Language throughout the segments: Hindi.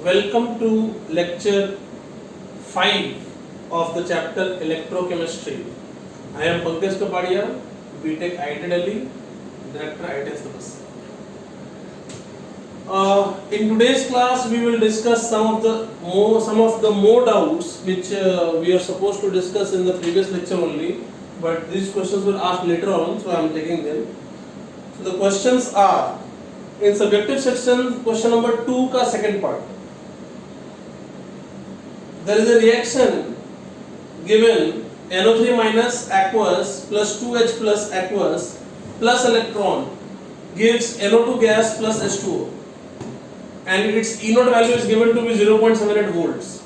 Welcome to lecture 5 of the chapter Electrochemistry. I am Pankaj Kapadia, BTech IIT Delhi, Director IIT Syllabus. In today's class, we will discuss some of the more doubts which we are supposed to discuss in the previous lecture only, but these questions were asked later on, so I am taking them. So the questions are in subjective section, question number 2 का second part. There is a reaction given NO3 minus aqueous plus 2H plus aqueous plus electron gives NO2 gas plus H2O, and its E0 value is given to be 0.78 volts.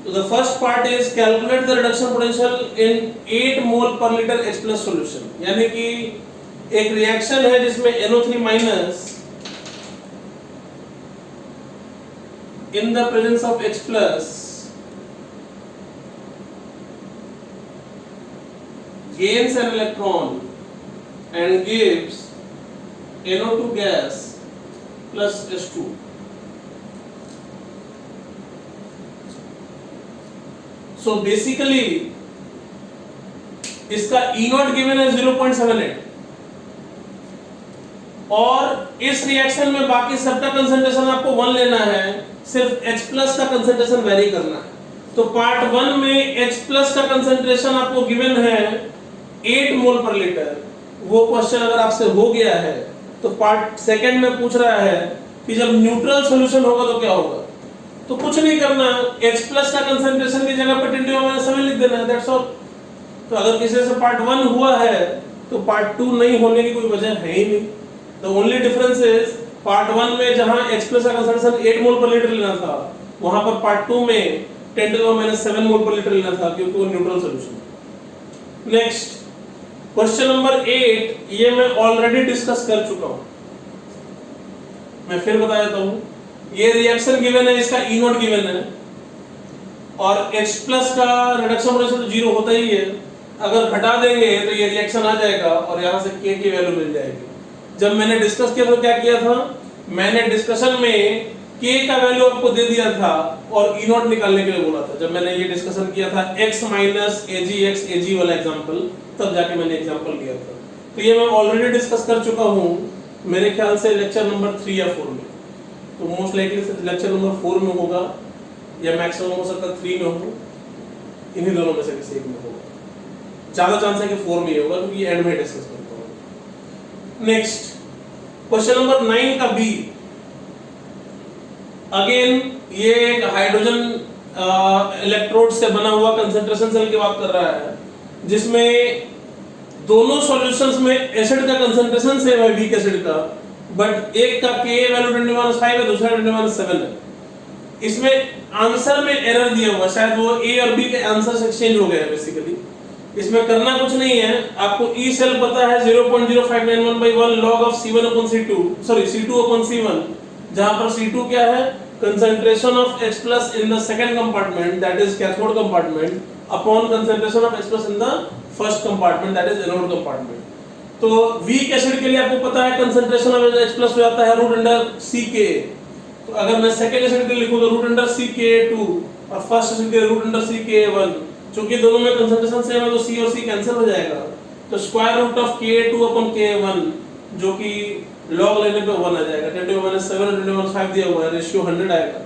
So the first part is calculate the reduction potential in 8 mole per liter H plus solution. यानी कि एक रिएक्शन है जिसमें NO3 minus in the presence of H plus gains an electron and gives NO2 gas plus H2. So basically इसका E0 given है 0.78 और इस रिएक्शन में बाकी सबका कंसंट्रेशन आपको 1 लेना है, सिर्फ H प्लस का कंसंट्रेशन वेरी करना है. तो पार्ट 1 में H प्लस का कंसंट्रेशन आपको गिवन है 8 मोल पर लीटर. वो क्वेश्चन अगर आपसे हो गया है तो पार्ट सेकंड में पूछ रहा है कि जब न्यूट्रल सॉल्यूशन होगा तो क्या होगा. तो कुछ नहीं करना, H प्लस का कंसंट्रेशन की जगह पर 10⁻⁷ लिख देना है, दैट्स ऑल. तो अगर किसी से पार्ट 1 हुआ है तो पार्ट 2 नहीं होने की कोई वजह है ही नहीं. The only difference is part 1 में जहां H प्लस का कंसंट्रेशन 8 मोल पर लीटर लेना था, वहां पर पार्ट 2 में 10⁻⁷ मोल पर लीटर लेना था क्योंकि वो neutral solution. Next question number 8, ये मैं ऑलरेडी डिस्कस कर चुका हूं, मैं फिर बता देता हूं. ये रिएक्शन गिवन है, इसका E0 गिवन है और H प्लस का रिडक्शन पोटेंशियल तो 0 होता ही है. अगर घटा देंगे तो ये रिएक्शन आ जाएगा और यहां से K की वैल्यू मिल जाएगी. जब मैंने डिस्कस किया तो क्या किया था, मैंने डिस्कशन में K का वैल्यू आपको दे दिया था और E0 निकालने के लिए बोला था. जब मैंने ये डिस्कशन किया था x माइनस AgX Ag वाला एग्जांपल, तब जाके मैंने एग्जांपल लिया था. तो ये मैं ऑलरेडी डिस्कस कर चुका हूं, मेरे ख्याल से लेक्चर नंबर 3 या 4 में. तो मोस्ट लाइकली लेक्चर नंबर 4 में होगा या मैक्सिमम हो सकता है 3 में हो, इन्हीं दोनों में से किसी एक में होगा. ज्यादा चांस है कि 4 में ही होगा क्योंकि एंड में डिस्कस करता हूं. नेक्स्ट क्वेश्चन नंबर 9 का बी. अगेन ये एक हाइड्रोजन इलेक्ट्रोड से बना हुआ कंसंट्रेशन सेल की बात कर रहा है, जिसमें दोनों सॉल्यूशंस में एसिड का कंसंट्रेशन सेम है, वीक एसिड का, बट एक का Ka वैल्यू 10⁻⁵ है, दूसरा 10⁻⁷ है. इसमें आंसर में एरर दिया हुआ, शायद वो A और B के आंसर एक्सचेंज हो गए बेसिकली. इसमें करना कुछ नहीं है, आपको E सेल पता है 0.0591/1 log of C1/C2, sorry C2/C1, जहां पर C2 क्या है, concentration of H plus in the second compartment, that is cathode compartment, upon concentration of H plus in the first compartment, that is anode compartment. तो वीक एसिड के लिए आपको पता है कंसंट्रेशन ऑफ H प्लस हो जाता है √Ck. तो अगर मैं सेकंड एसिड के लिए लिखूं तो √Ck2 और फर्स्ट एसिड के लिए √Ck1. क्योंकि दोनों में कंसंट्रेशन सेम है तो C और C कैंसिल हो जाएगा. तो स्क्वायर रूट ऑफ Ka2/Ka1 जो कि लॉग लेने पे 1 आ जाएगा. 10⁻⁷ और 10⁻⁵ दिया हुआ है, रेशियो 100 आएगा,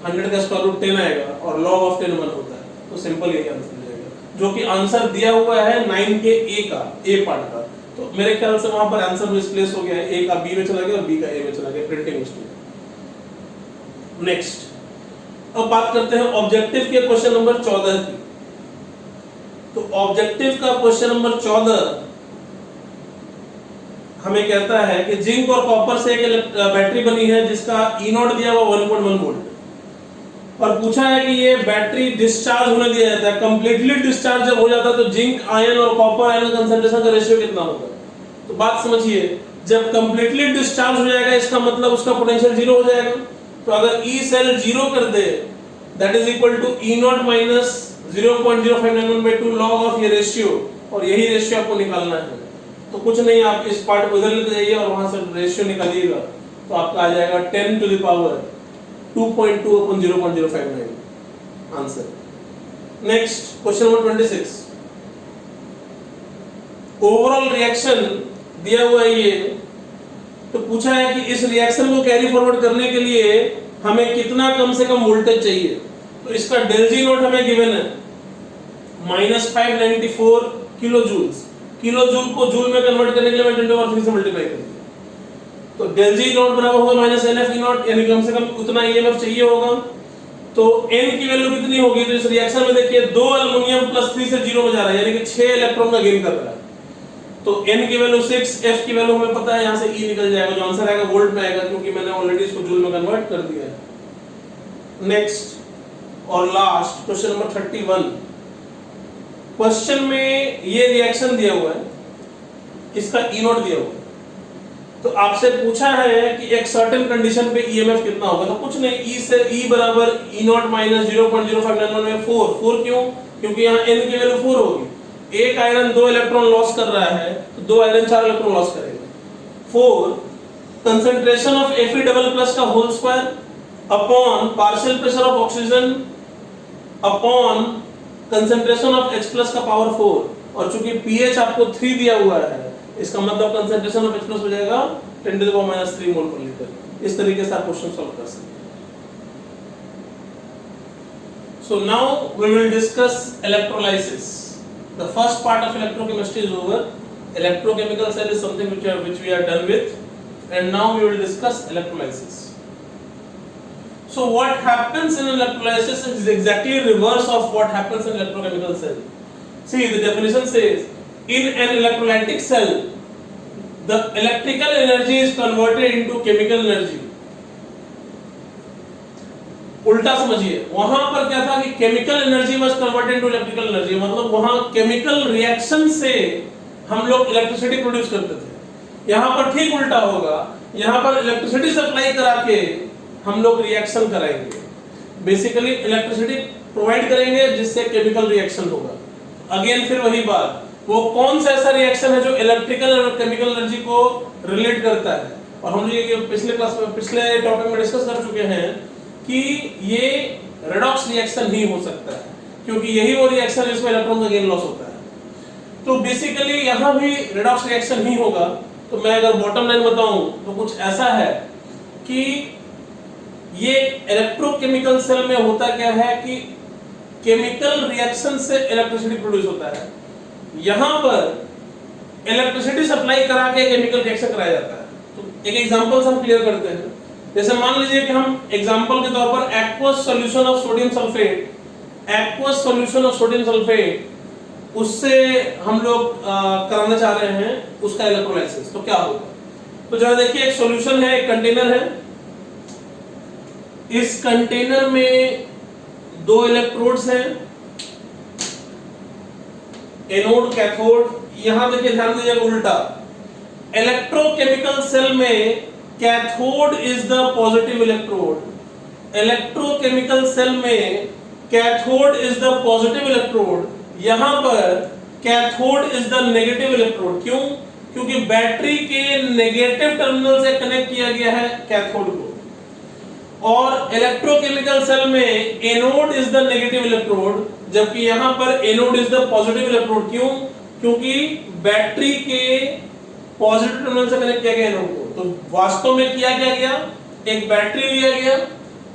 100 का स्क्वायर रूट 10 आएगा और log of 10 1 होता है. तो सिंपल ये आंसर हो जाएगा, जो कि आंसर दिया हुआ है 9 के A का, A पार्ट का. तो मेरे ख्याल से वहां पर आंसर मिसप्लेस हो गया है, A का B में चला गया और B का A में चला गया, प्रिंटिंग मिस्टेक. नेक्स्ट अब बात करते हैं ऑब्जेक्टिव के क्वेश्चन नंबर 14 की. तो ऑब्जेक्टिव का क्वेश्चन नंबर 14 हमें कहता है कि जिंक और कॉपर से एक बैटरी बनी है जिसका E0 दिया हुआ 1.1 वोल्ट, और पूछा है कि ये बैटरी डिस्चार्ज होने दिया जाता है. कंप्लीटली डिस्चार्ज जब हो जाता है तो जिंक आयन और कॉपर आयन कंसंट्रेशन का रेशियो कितना होगा. तो बात समझिए, जब कंप्लीटली डिस्चार्ज हो जाएगा इसका मतलब उसका पोटेंशियल 0 हो जाएगा. तो अगर E सेल 0 कर दे, that is equal to E0 minus 0.0591/2 log of ये रेशियो, और यही रेशियो आपको निकालना है. तो कुछ नहीं, आप इस पार्ट को इधर लेते जाइए और वहां से रेशियो निकालिएगा तो आपका आ जाएगा 10 to the power 2.2/0.059 answer. Next question number 26, overall reaction दिया हुआ है ये, तो पूछा है कि इस रिएक्शन को कैरी फॉरवर्ड करने के लिए हमें कितना कम से कम वोल्टेज चाहिए। तो इसका डेल जी नोट हमें गिवन है -594 किलो जूल्स। किलो जूल को जूल में कन्वर्ट करने के लिए मैं 10⁻³ से मल्टीप्लाई कर दिया, तो डेल जी नोट बराबर होगा -NF E नॉट, यानी कम से कम उतना EMF चाहिए होगा। तो n की वैल्यू कितनी होगी, तो इस रिएक्शन में देखिए 2 एल्युमिनियम +3 से 0 में जा रहा है, यानी कि 6 इलेक्ट्रॉन का गेन कर रहा है। तो n की वैल्यू 6, f की वैल्यू हमें पता है, यहां से E निकल जाएगा, जो आंसर आएगा वोल्ट में आएगा, क्योंकि मैंने ऑलरेडी इसको जूल में कन्वर्ट कर दिया है। नेक्स्ट और लास्ट क्वेश्चन नंबर 31, क्वेश्चन में ये रिएक्शन दिया हुआ है, इसका E नोट दिया हुआ है, तो आपसे पूछा है कि एक सर्टेन कंडीशन पे EMF कितना होगा। तो कुछ नहीं, E से E बराबर E नॉट माइनस 0.0591 में 4 क्यों, क्योंकि यहाँ n की वैल्यू 4 होगी। एक आयरन 2 इलेक्ट्रॉन लॉस कर रहा है, तो 2 आयरन 4 इलेक्ट्रॉन लॉस करेगा। 4 कंसंट्रेशन ऑफ Fe++ का whole square upon partial pressure of oxygen upon concentration of H+ का पावर 4, और चूंकि pH आपको 3 दिया हुआ है, इसका मतलब कंसंट्रेशन ऑफ H+ हो जाएगा 10⁻³ मोल पर लीटर। इस तरीके से आप क्वेश्चन सॉल्व कर सकते हैं। So now we will discuss electrolysis. The first part of electrochemistry is over. Electrochemical cell is something which we are done with, and now we will discuss electrolysis. So what happens in electrolysis is exactly reverse of what happens in electrochemical cell. See, the definition says, in an electrolytic cell, the electrical energy is converted into chemical energy. उल्टा समझिए, वहां पर क्या था कि chemical energy was converted into electrical energy, मतलब वहां केमिकल रिएक्शन से हम लोग इलेक्ट्रिसिटी प्रोड्यूस करते थे। यहां पर ठीक उल्टा होगा, यहां पर इलेक्ट्रिसिटी सप्लाई करा के हम लोग रिएक्शन कराएंगे, बेसिकली इलेक्ट्रिसिटी प्रोवाइड करेंगे जिससे केमिकल रिएक्शन होगा। अगेन फिर वही बात, वो कौन सा ऐसा रिएक्शन है जो इलेक्ट्रिकल और केमिकल एनर्जी को रिलेट करता है। और हम लोग ये पिछले क्लास में पिछले टॉपिक में डिस्कस कर चुके हैं कि ये रेडॉक्स रिएक्शन ही हो सकता है, क्योंकि यही वो रिएक्शन है जिसमें इलेक्ट्रॉन का गेन लॉस होता है। तो बेसिकली यहां भी रेडॉक्स रिएक्शन ही होगा। तो मैं अगर बॉटम लाइन बताऊं तो कुछ ऐसा है कि ये इलेक्ट्रोकेमिकल सेल में होता क्या है कि केमिकल रिएक्शन से इलेक्ट्रिसिटी प्रोड्यूस होता है, यहां पर इलेक्ट्रिसिटी सप्लाई करा के केमिकल रिएक्शन कराया जाता है। तो एक एग्जांपल से हम क्लियर करते हैं। जैसे मान लीजिए कि हम एग्जांपल के तौर पर aqueous solution of sodium sulphate उससे हम लोग कराना चाह रहे हैं उसका इलेक्ट्रोलाइसिस, तो क्या होगा। तो जरा देखिए, एक सॉल्यूशन है, एक कंटेनर है, इस कंटेनर में 2 इलेक्ट्रोड्स हैं, एनोड कैथोड। यहां देखिए, ध्यान दीजिएगा उल्टा, इलेक्ट्रोकेमिकल सेल में cathode is the positive electrode, electrochemical cell में cathode is the positive electrode, यहां पर cathode is the negative electrode. क्यों? क्योंकि बैटरी के नेगेटिव टर्मिनल से कनेक्ट किया गया है कैथोड को, और इलेक्ट्रोकेमिकल सेल में anode is the negative electrode, जबकि यहां पर anode is the positive electrode. क्यों? क्योंकि बैटरी के पॉजिटिव टर्मिनल से कनेक्ट किया गया एनोड को। तो वास्तव में किया क्या गया, एक बैटरी लिया गया,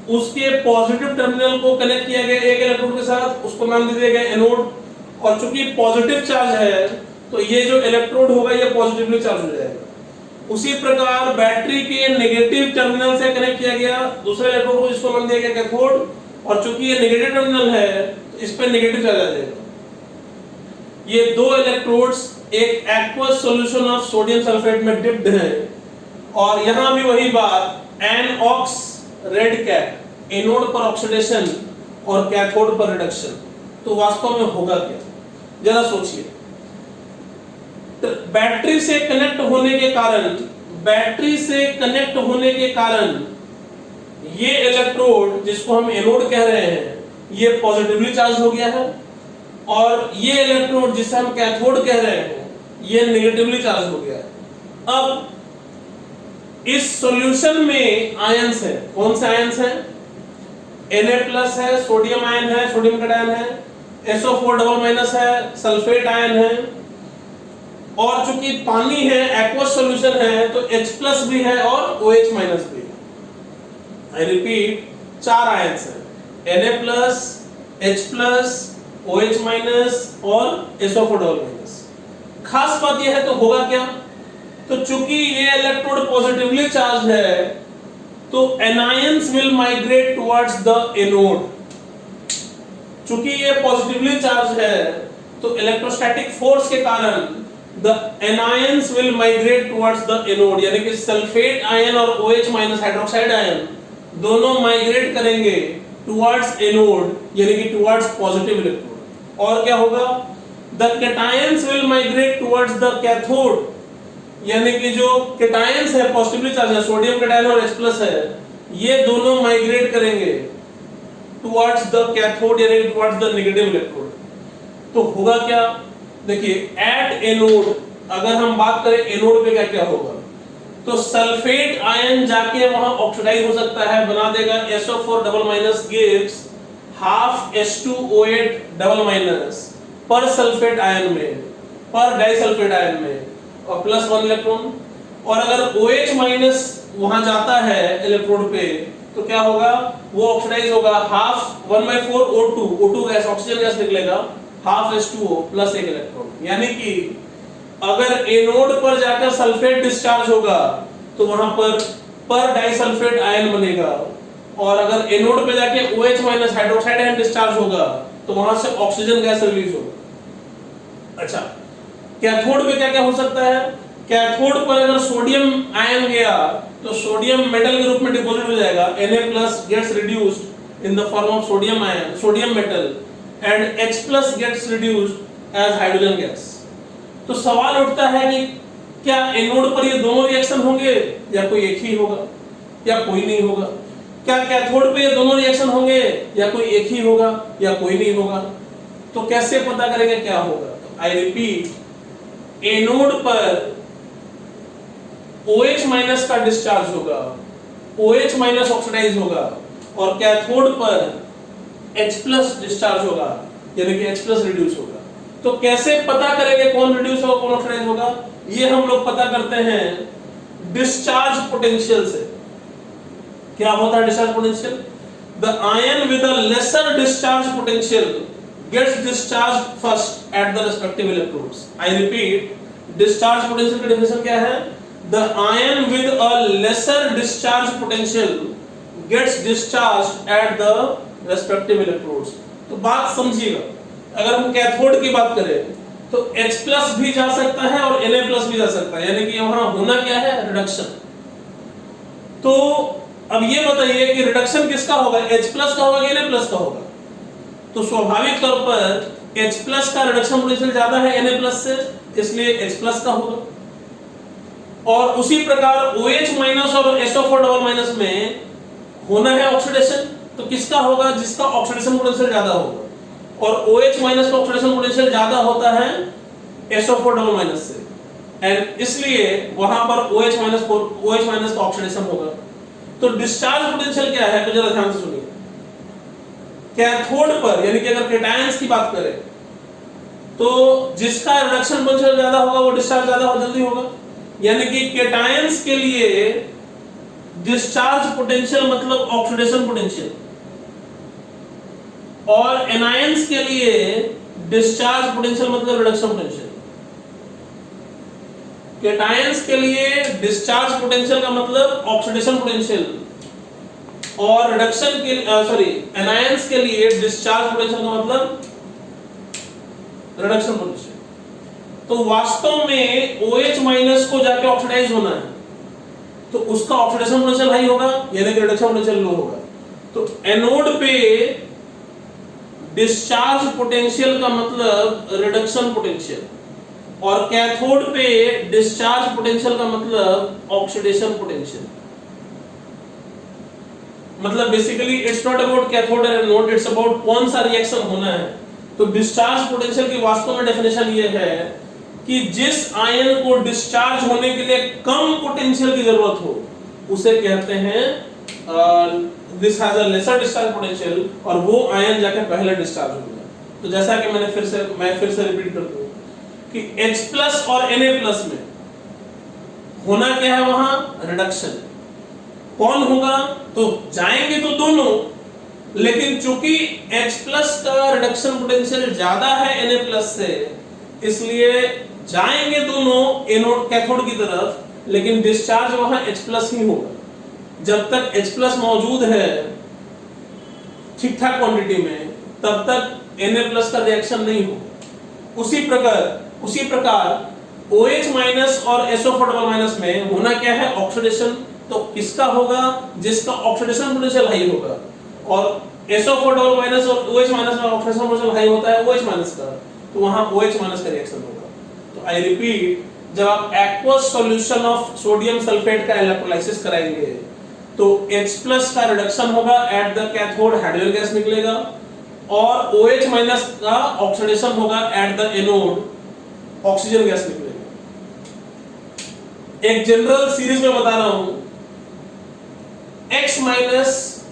उसके पॉजिटिव टर्मिनल को कनेक्ट किया गया एक इलेक्ट्रोड के साथ, उसको नाम दे दिया गया एनोड, और चूंकि पॉजिटिव चार्ज है तो ये जो इलेक्ट्रोड होगा ये पॉजिटिवली चार्ज हो जाएगा। उसी प्रकार बैटरी के नेगेटिव टर्मिनल से कनेक्ट किया गया दूसरे इलेक्ट्रोड को, जिसको नाम दिया गया कैथोड, और चूंकि ये नेगेटिव टर्मिनल है तो इस पे नेगेटिव चार्ज आ जाएगा। ये 2 इलेक्ट्रोड्स एक aqueous solution of sodium sulphate में डिप्ड हैं, और यहां भी वही बात, एनऑक्स रेड कैप, एनोड पर ऑक्सीडेशन और कैथोड पर रिडक्शन। तो वास्तव में होगा क्या, जरा सोचिए। बैटरी से कनेक्ट होने के कारण ये इलेक्ट्रोड, जिसको हम एनोड कह रहे हैं, ये पॉजिटिवली चार्ज हो गया है, और ये इलेक्ट्रोड जिसे हम कैथोड कह रहे हैं ये नेगेटिवली चार्ज हो गया है। अब इस सॉल्यूशन में आयंस है, कौन से आयंस हैं? Na+ है, सोडियम आयन है, सोडियम कैटायन है, SO4 डबल माइनस है, सल्फेट आयन है, और चूंकि पानी है, एक्वस सॉल्यूशन है, तो H+ भी है और OH- भी है। आई रिपीट, 4 आयन्स हैं, Na+, H+, OH- और SO4 डबल माइनस। खास बात यह है तो होगा क्या, तो चूंकि ये इलेक्ट्रोड पॉजिटिवली चार्ज है, तो anions will migrate towards the anode. चूंकि ये पॉजिटिवली चार्ज है, तो इलेक्ट्रोस्टैटिक फोर्स के कारण the anions will migrate towards the anode, यानी कि सल्फेट आयन और OH- हाइड्रोक्साइड आयन दोनों माइग्रेट करेंगे टुवर्ड्स एनोड, यानी कि टुवर्ड्स पॉजिटिव इलेक्ट्रोड। और क्या होगा, the cations will migrate towards the cathode, यानी कि जो कैटायंस है पॉजिटिवली चार्ज है, सोडियम कैटायन और H+ है, ये दोनों माइग्रेट करेंगे टुवर्ड्स द कैथोड, यानी टुवर्ड्स द नेगेटिव इलेक्ट्रोड। तो होगा क्या, देखिए एट एनोड, अगर हम बात करें एनोड पे क्या क्या होगा, तो सल्फेट आयन जाके वहां ऑक्सीडाइज हो सकता है, बना देगा SO4 double minus gives half H2O8 double minus पर सल्फेट आयन में, पर डाइसल्फेट आयन में, और +1 इलेक्ट्रॉन। और अगर OH- वहां जाता है इलेक्ट्रोड पे, तो क्या होगा, वो ऑक्सीडाइज होगा, half 1/4 O2, O2 gas, oxygen gas निकलेगा, हाफ H2O प्लस 1 इलेक्ट्रॉन। यानी कि अगर एनोड पर जाकर सल्फेट डिस्चार्ज होगा, तो वहां पर डाइसल्फेट आयन बनेगा, और अगर एनोड पे जाके OH- हाइड्रोक्साइड आयन डिस्चार्ज होगा, तो वहां से ऑक्सीजन गैस रिलीज होगा। अच्छा, कैथोड पे क्या क्या हो सकता है, कैथोड पर अगर सोडियम आयन गया, तो सोडियम मेटल के रूप में डिपॉजिट हो जाएगा, Na+ gets reduced in the form of sodium ion, sodium metal, and H+ gets reduced as hydrogen gas. तो सवाल उठता है कि क्या एनोड पर ये दोनों रिएक्शन होंगे, या कोई एक ही होगा, या कोई नहीं होगा? क्या कैथोड पे ये दोनों रिएक्शन होंगे, या कोई एक ही होगा, या कोई नहीं होगा? तो कैसे पता करेंगे क्या होगा? तो आई रिपीट, एनोड पर OH- का डिस्चार्ज होगा, OH- ऑक्सीडाइज होगा, और कैथोड पर H+ डिस्चार्ज होगा, यानी कि H+ रिड्यूस होगा। तो कैसे पता करेंगे कौन रिड्यूस होगा, कौन ऑक्सीडाइज होगा? ये हम लोग पता करते हैं डिस्चार्ज पोटेंशियल से। क्या होता है discharge potential? The ion with a lesser discharge potential gets discharged first at the respective electrodes. I repeat, discharge potential का definition क्या है? The ion with a lesser discharge potential gets discharged at the respective electrodes. तो बात समझिएगा, अगर हम कैथोड की बात करें, तो H+ भी जा सकता है और Na+ भी जा सकता है, यानी कि वहां होना क्या है, रिडक्शन। तो अब ये बताइए कि रिडक्शन किसका होगा, H+ का होगा कि Na+ का होगा? तो स्वाभाविक तौर पर H+ का रिडक्शन पोटेंशियल ज्यादा है Na+ से, इसलिए H+ का होगा। और उसी प्रकार OH- और SO4 डबल माइनस में होना है ऑक्सीडेशन, तो किसका होगा, जिसका ऑक्सीडेशन पोटेंशियल ज्यादा होगा। और OH- का ऑक्सीडेशन पोटेंशियल ज्यादा होता है SO4 डबल माइनस से, एंड इसलिए वहां पर OH- का ऑक्सीडेशन होगा। तो डिस्चार्ज पोटेंशियल क्या है, तो जरा ध्यान से सुनिए। कैथोड पर, यानी कि अगर कैटायंस की बात करें, तो जिसका रिडक्शन पोटेंशियल ज्यादा होगा वो डिस्चार्ज ज्यादा जल्दी होगा। यानी कि कैटायंस के लिए डिस्चार्ज पोटेंशियल मतलब ऑक्सीडेशन पोटेंशियल, और एनायंस के लिए डिस्चार्ज पोटेंशियल मतलब रिडक्शन पोटेंशियल। कैटायंस के लिए डिस्चार्ज पोटेंशियल का मतलब ऑक्सीडेशन पोटेंशियल, और रिडक्शन के एनायंस के लिए डिस्चार्ज पोटेंशियल का मतलब रिडक्शन पोटेंशियल। तो वास्तव में OH- को जाके ऑक्सीडाइज होना है, तो उसका ऑक्सीडेशन पोटेंशियल हाई होगा, यानी कि रिडक्शन पोटेंशियल लो होगा। तो एनोड पे डिस्चार्ज पोटेंशियल का मतलब रिडक्शन पोटेंशियल, और कैथोड पे डिस्चार्ज पोटेंशियल का मतलब ऑक्सीडेशन पोटेंशियल। मतलब basically it's not about cathode and anode, it's about कौन सा रिएक्शन होना है। तो डिस्चार्ज पोटेंशियल की वास्तव में डेफिनेशन ये है कि जिस आयन को डिस्चार्ज होने के लिए कम पोटेंशियल की जरूरत हो, उसे कहते हैं this has a lesser discharge potential और वो आयन जाके पहले डिस्चार्ज होगा। तो जैसा कि मैं फिर से रिपीट कर दूं कि H+ और Na+ में होना क्या है, वहां रिडक्शन। कौन होगा? तो जाएंगे तो दोनों, लेकिन चूंकि H+ का रिडक्शन पोटेंशियल ज्यादा है Na+ से, इसलिए जाएंगे दोनों एनोड कैथोड की तरफ, लेकिन डिस्चार्ज वहां H+ ही होगा। जब तक H+ मौजूद है ठीक ठाक क्वांटिटी में, तब तक Na+ का रिएक्शन नहीं होगा। उसी प्रकार OH- और SO4 में होना क्या है, ऑक्सीडेशन। तो किसका होगा? जिसका ऑक्सीडेशन पोटेंशियल हाई होगा। और SO4 और OH- में ऑक्सीडेशन पोटेंशियल हाई होता है OH- का, तो वहां OH- का रिएक्शन होगा। तो आई रिपीट, जब आप aqueous solution of sodium sulphate का इलेक्ट्रोलाइसिस कराएंगे तो H+ का रिडक्शन होगा, at the cathode hydrogen gas निकलेगा, और OH- का ऑक्सीडेशन होगा, at the anode oxygen gas निकलेगा। एक जनरल सीरीज में बता रहा हूं, X-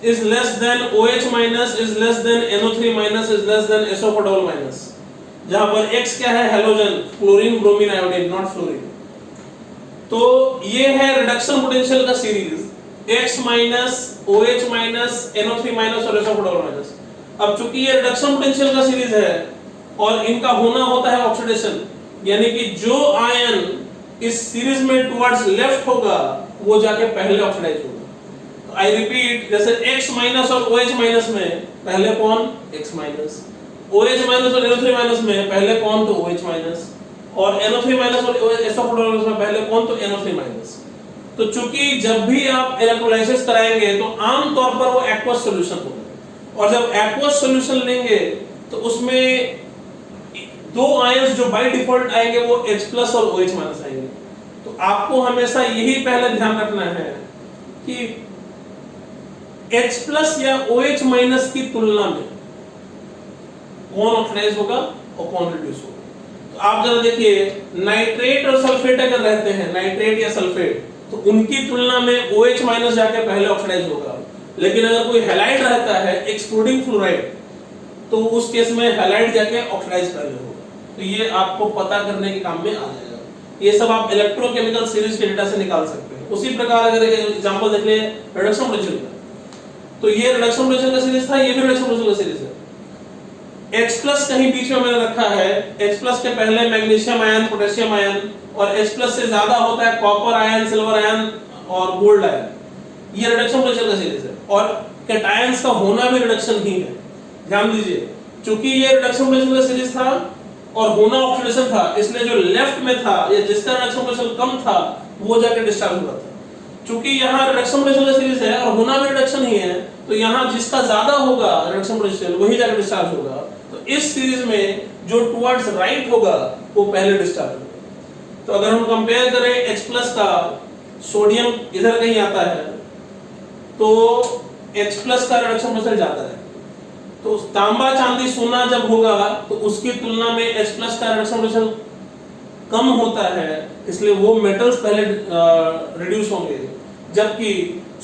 is less than OH- is less than NO3- is less than SO4 जहां पर X क्या है, halogen, chlorine, bromine, iodine, not fluorine. तो ये है रिडक्शन पोटेंशियल का सीरीज, X-, OH-, NO3- और SO4। अब चूंकि ये रिडक्शन पोटेंशियल का सीरीज है और इनका होना होता है ऑक्सीडेशन, यानी कि जो आयन इस सीरीज में टुवर्ड्स लेफ्ट होगा वो जाके पहले ऑक्सीडाइज होगा। तो आई रिपीट, जैसे X- और OH- में पहले कौन, X-, OH- और NO3- में पहले कौन, तो OH-, और NO3- और SO4 में पहले कौन, तो NO3-। तो चूंकि जब भी आप इलेक्ट्रोलाइसिस कराएंगे तो आम तौर पर वो एक्वस सॉल्यूशन होगा, और जब एक्वस सॉल्यूशन लेंगे तो उसमें दो आयंस जो बाय डिफॉल्ट आएंगे वो H+ और OH- आएंगे। तो आपको हमेशा यही पहले ध्यान रखना है कि H+ या OH- की तुलना में कौन ऑक्सीडाइज होगा और कौन रिड्यूस होगा। तो आप जरा देखिए, नाइट्रेट और सल्फेट अगर रहते हैं, नाइट्रेट या सल्फेट, तो उनकी तुलना में OH- जाके पहले ऑक्सीडाइज होगा। लेकिन अगर कोई हैलाइड रहता है एक्सक्लूडिंग फ्लोराइड, तो उस केस में हैलाइड जाके ऑक्सीडाइज पहले होगा। तो ये आपको पता करने के काम में आ जाएगा। ये सब आप इलेक्ट्रोकेमिकल सीरीज के डेटा से निकाल सकते हैं। उसी प्रकार अगर एग्जांपल देख ले रिडक्शन पोटेंशियल का, तो ये रिडक्शन पोटेंशियल का सीरीज था, ये भी रिडक्शन पोटेंशियल का सीरीज है। H+ कहीं बीच में मैंने रखा है, H+ के पहले मैग्नीशियम आयन, पोटेशियम आयन, और H+ से ज्यादा होता है कॉपर आयन, सिल्वर आयन और गोल्ड आयन। ये रिडक्शन पोटेंशियल का सीरीज है, और कैटायंस का होना भी रिडक्शन ही है। ध्यान दीजिए, चूंकि ये रिडक्शन पोटेंशियल का सीरीज था और होना ऑक्सीडेशन था, इसलिए जो लेफ्ट में था या जिसका रिडक्शन पोटेंशियल कम था वो जाके डिस्चार्ज हुआ था। चूंकि यहाँ रिडक्शन पोटेंशियल का सीरीज है और होना भी रिडक्शन ही है, तो यहाँ जिसका ज्यादा होगा रिडक्शन पोटेंशियल वही जाके डिस्चार्ज होगा। तो इस सीरीज में जो टुवर्ड्स राइट होगा वो पहले डिस्चार्ज होगा। तो अगर हम कंपेयर करें H+ का, सोडियम इधर कहीं आता है, तो H+ का रिडक्शन पोटेंशियल ज्यादा है। तो तांबा, चांदी, सोना जब होगा तो उसकी तुलना में H+ का रिडक्शन पोटेंशियल कम होता है, इसलिए वो मेटल्स पहले रिड्यूस होंगे। जबकि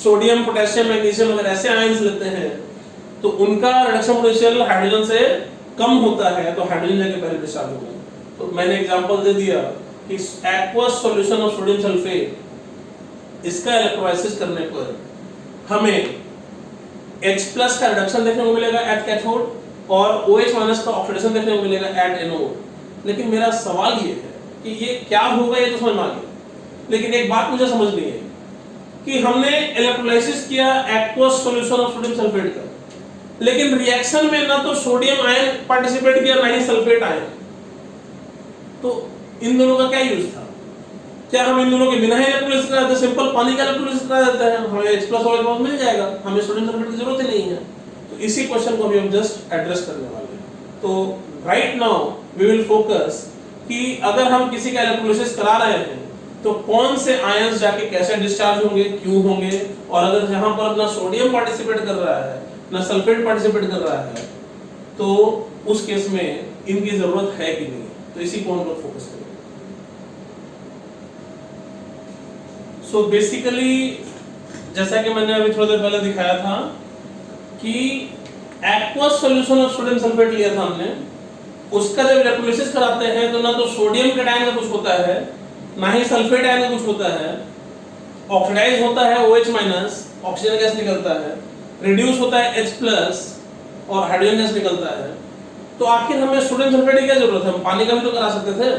सोडियम, पोटेशियम, मैग्नीशियम अगर ऐसे आयंस लेते हैं तो उनका रिडक्शन पोटेंशियल हाइड्रोजन से कम होता है, तो हाइड्रोजन जाके पहले डिस्चार्ज होगा। तो मैंने एग्जांपल दे दिया कि aqueous solution of sodium sulphate, इसका इलेक्ट्रोलाइसिस करने पर हमें H+ का रिडक्शन देखने को मिलेगा एट कैथोड, और OH- का ऑक्सीडेशन देखने को मिलेगा एट एनोड। लेकिन मेरा सवाल ये है कि ये क्या होगा, ये तो समझ में आ गया, लेकिन एक बात मुझे समझनी है कि हमने इलेक्ट्रोलाइसिस किया aqueous solution of sodium sulphate का, लेकिन रिएक्शन में ना तो सोडियम आयन पार्टिसिपेट किया ना ही सल्फेट आयन। तो इन दोनों का क्या यूज था? क्या हम इन दोनों के बिना ही इलेक्ट्रोलाइसिस करा देते, सिंपल पानी का इलेक्ट्रोलाइसिस करा देते हैं, हमें H+ और OH- मिल जाएगा, हमें सोडियम सल्फेट की जरूरत ही नहीं है। तो इसी क्वेश्चन को अभी हम जस्ट एड्रेस करने वाले हैं। तो right now we will focus कि अगर हम किसी का इलेक्ट्रोलाइसिस करा रहे हैं तो कौन से आयंस जाके कैसे डिस्चार्ज होंगे, क्यों होंगे, और अगर यहाँ पर ना सोडियम पार्टिसिपेट कर रहा है ना सल्फेट पार्टिसिपेट कर रहा है, तो उस केस में इनकी जरूरत है कि नहीं। तो इसी को हम लोग फोकस करेंगे। सो बेसिकली जैसा कि मैंने अभी थोड़ी देर पहले दिखाया था कि aqueous solution of sodium sulphate लिया था हमने, उसका जब इलेक्ट्रोलिसिस कराते हैं तो ना तो सोडियम कैटायन का कुछ होता है, ना ही सल्फेट आयन का कुछ होता है, ऑक्सीडाइज होता है OH माइनस, ऑक्सीजन गैस निकलता है, रिड्यूस होता है H+ और हाइड्रोजन गैस निकलता है। तो आखिर हमें सोडियम सल्फेट की क्या जरूरत है? हम पानी का भी तो करा सकते थे,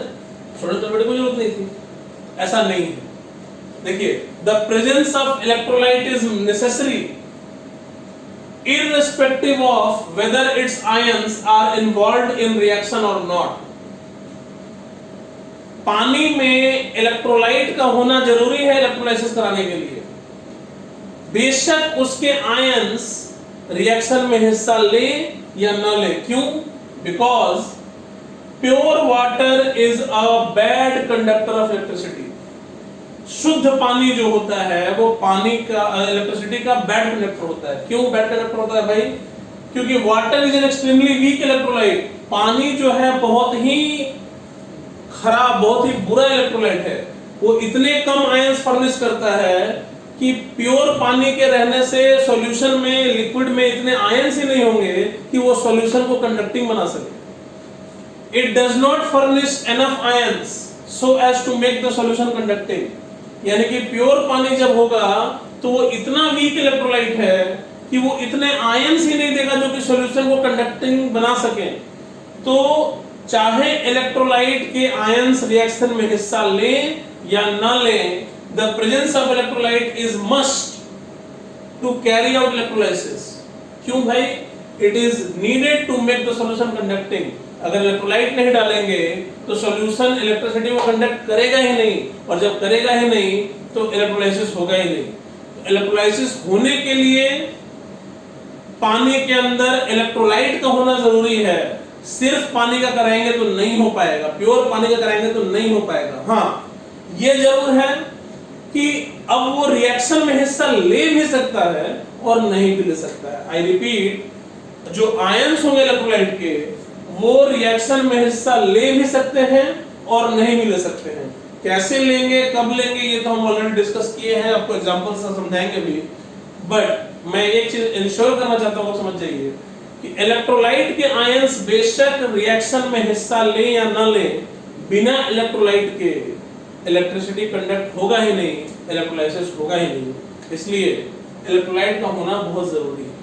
सोडियम सल्फेट की जरूरत नहीं थी। ऐसा नहीं है। देखिए, the presence of electrolyte is necessary irrespective of whether its ions are involved in reaction or not। पानी में इलेक्ट्रोलाइट का होना जरूरी है इलेक्ट्रोलाइसिस कराने के लिए, बेशक उसके आयंस रिएक्शन में हिस्सा ले या न ले। क्यों? Because pure water is a bad conductor of electricity. शुद्ध पानी जो होता है वो पानी का इलेक्ट्रिसिटी का बैड कंडक्टर होता है। क्यों बैड कंडक्टर होता है भाई? क्योंकि water is an extremely weak electrolyte. पानी जो है बहुत ही खराब, बहुत ही बुरा इलेक्ट्रोलाइट है। वो इतने कम आयंस फर्निश करता है कि प्योर पानी के रहने से सॉल्यूशन में, लिक्विड में इतने आयंस ही नहीं होंगे कि वो सॉल्यूशन को कंडक्टिंग बना सके। It does not furnish enough ions so as to make the solution conducting. यानी कि प्योर पानी जब होगा तो वो इतना वीक इलेक्ट्रोलाइट है कि वो इतने आयंस ही नहीं देगा जो कि सॉल्यूशन को कंडक्टिंग बना सके। तो चाहे इलेक्ट्रोलाइट के आयंस रिएक्शन में हिस्सा ले या ना ले, the presence of electrolyte is must to carry out electrolysis. क्यों भाई? It is needed to make the solution conducting. अगर इलेक्ट्रोलाइट नहीं डालेंगे तो सॉल्यूशन इलेक्ट्रिसिटी को कंडक्ट करेगा ही नहीं, और जब करेगा ही नहीं तो इलेक्ट्रोलाइसिस होगा ही नहीं। तो इलेक्ट्रोलाइसिस होने के लिए पानी के अंदर इलेक्ट्रोलाइट का होना जरूरी है। सिर्फ पानी का कराएंगे तो नहीं हो पाएगा, प्योर पानी का कराएंगे तो नहीं हो पाएगा। हाँ, ये जरूर है कि अब वो रिएक्शन में हिस्सा ले भी सकता है और नहीं भी ले सकता है। आई रिपीट, जो आयंस होंगे इलेक्ट्रोलाइट के वो रिएक्शन में हिस्सा ले भी सकते हैं और नहीं भी ले सकते हैं। कैसे लेंगे, कब लेंगे, ये तो हम ऑलरेडी डिस्कस किए हैं, आपको एग्जांपल से समझाएंगे भी। बट मैं एक चीज इंश्योर करना चाहता हूं, समझ जाइए कि इलेक्ट्रोलाइट के आयंस बेशक रिएक्शन में हिस्सा ले या ना ले, बिना इलेक्ट्रोलाइट के इलेक्ट्रिसिटी कंडक्ट होगा ही नहीं, इलेक्ट्रोलाइसिस होगा ही नहीं। इसलिए इलेक्ट्रोलाइट का होना बहुत जरूरी है।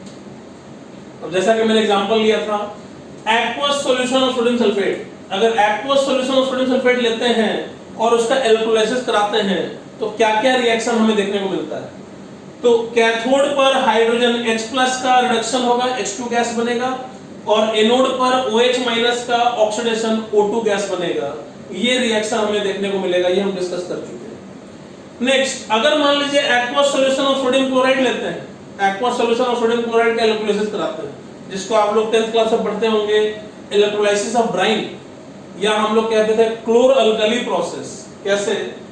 अब जैसा कि मैंने एग्जांपल लिया था aqueous solution of sodium sulphate. अगर aqueous solution of sodium sulphate लेते हैं और उसका इलेक्ट्रोलाइसिस कराते हैं तो क्या-क्या रिएक्शन हमें देखने को मिलता है? तो कैथोड पर हाइड्रोजन H+ का रिडक्शन होगा, H2 गैस बनेगा, और एनोड पर OH- का ऑक्सीडेशन O2 गैस बनेगा। ये रिएक्शन हमें देखने को मिलेगा, ये हम डिस्कस कर चुके हैं। नेक्स्ट, अगर मान लीजिए aqueous solution of sodium chloride लेते हैं, aqueous solution of sodium chloride का इलेक्ट्रोलाइसिस कराते हैं, जिसको आप लोग 10th क्लास में पढ़ते होंगे, इलेक्ट्रोलाइसिस ऑफ ब्राइन, या हम लोग कहते थे क्लोर अल्कली प्रोसेस। कैसे?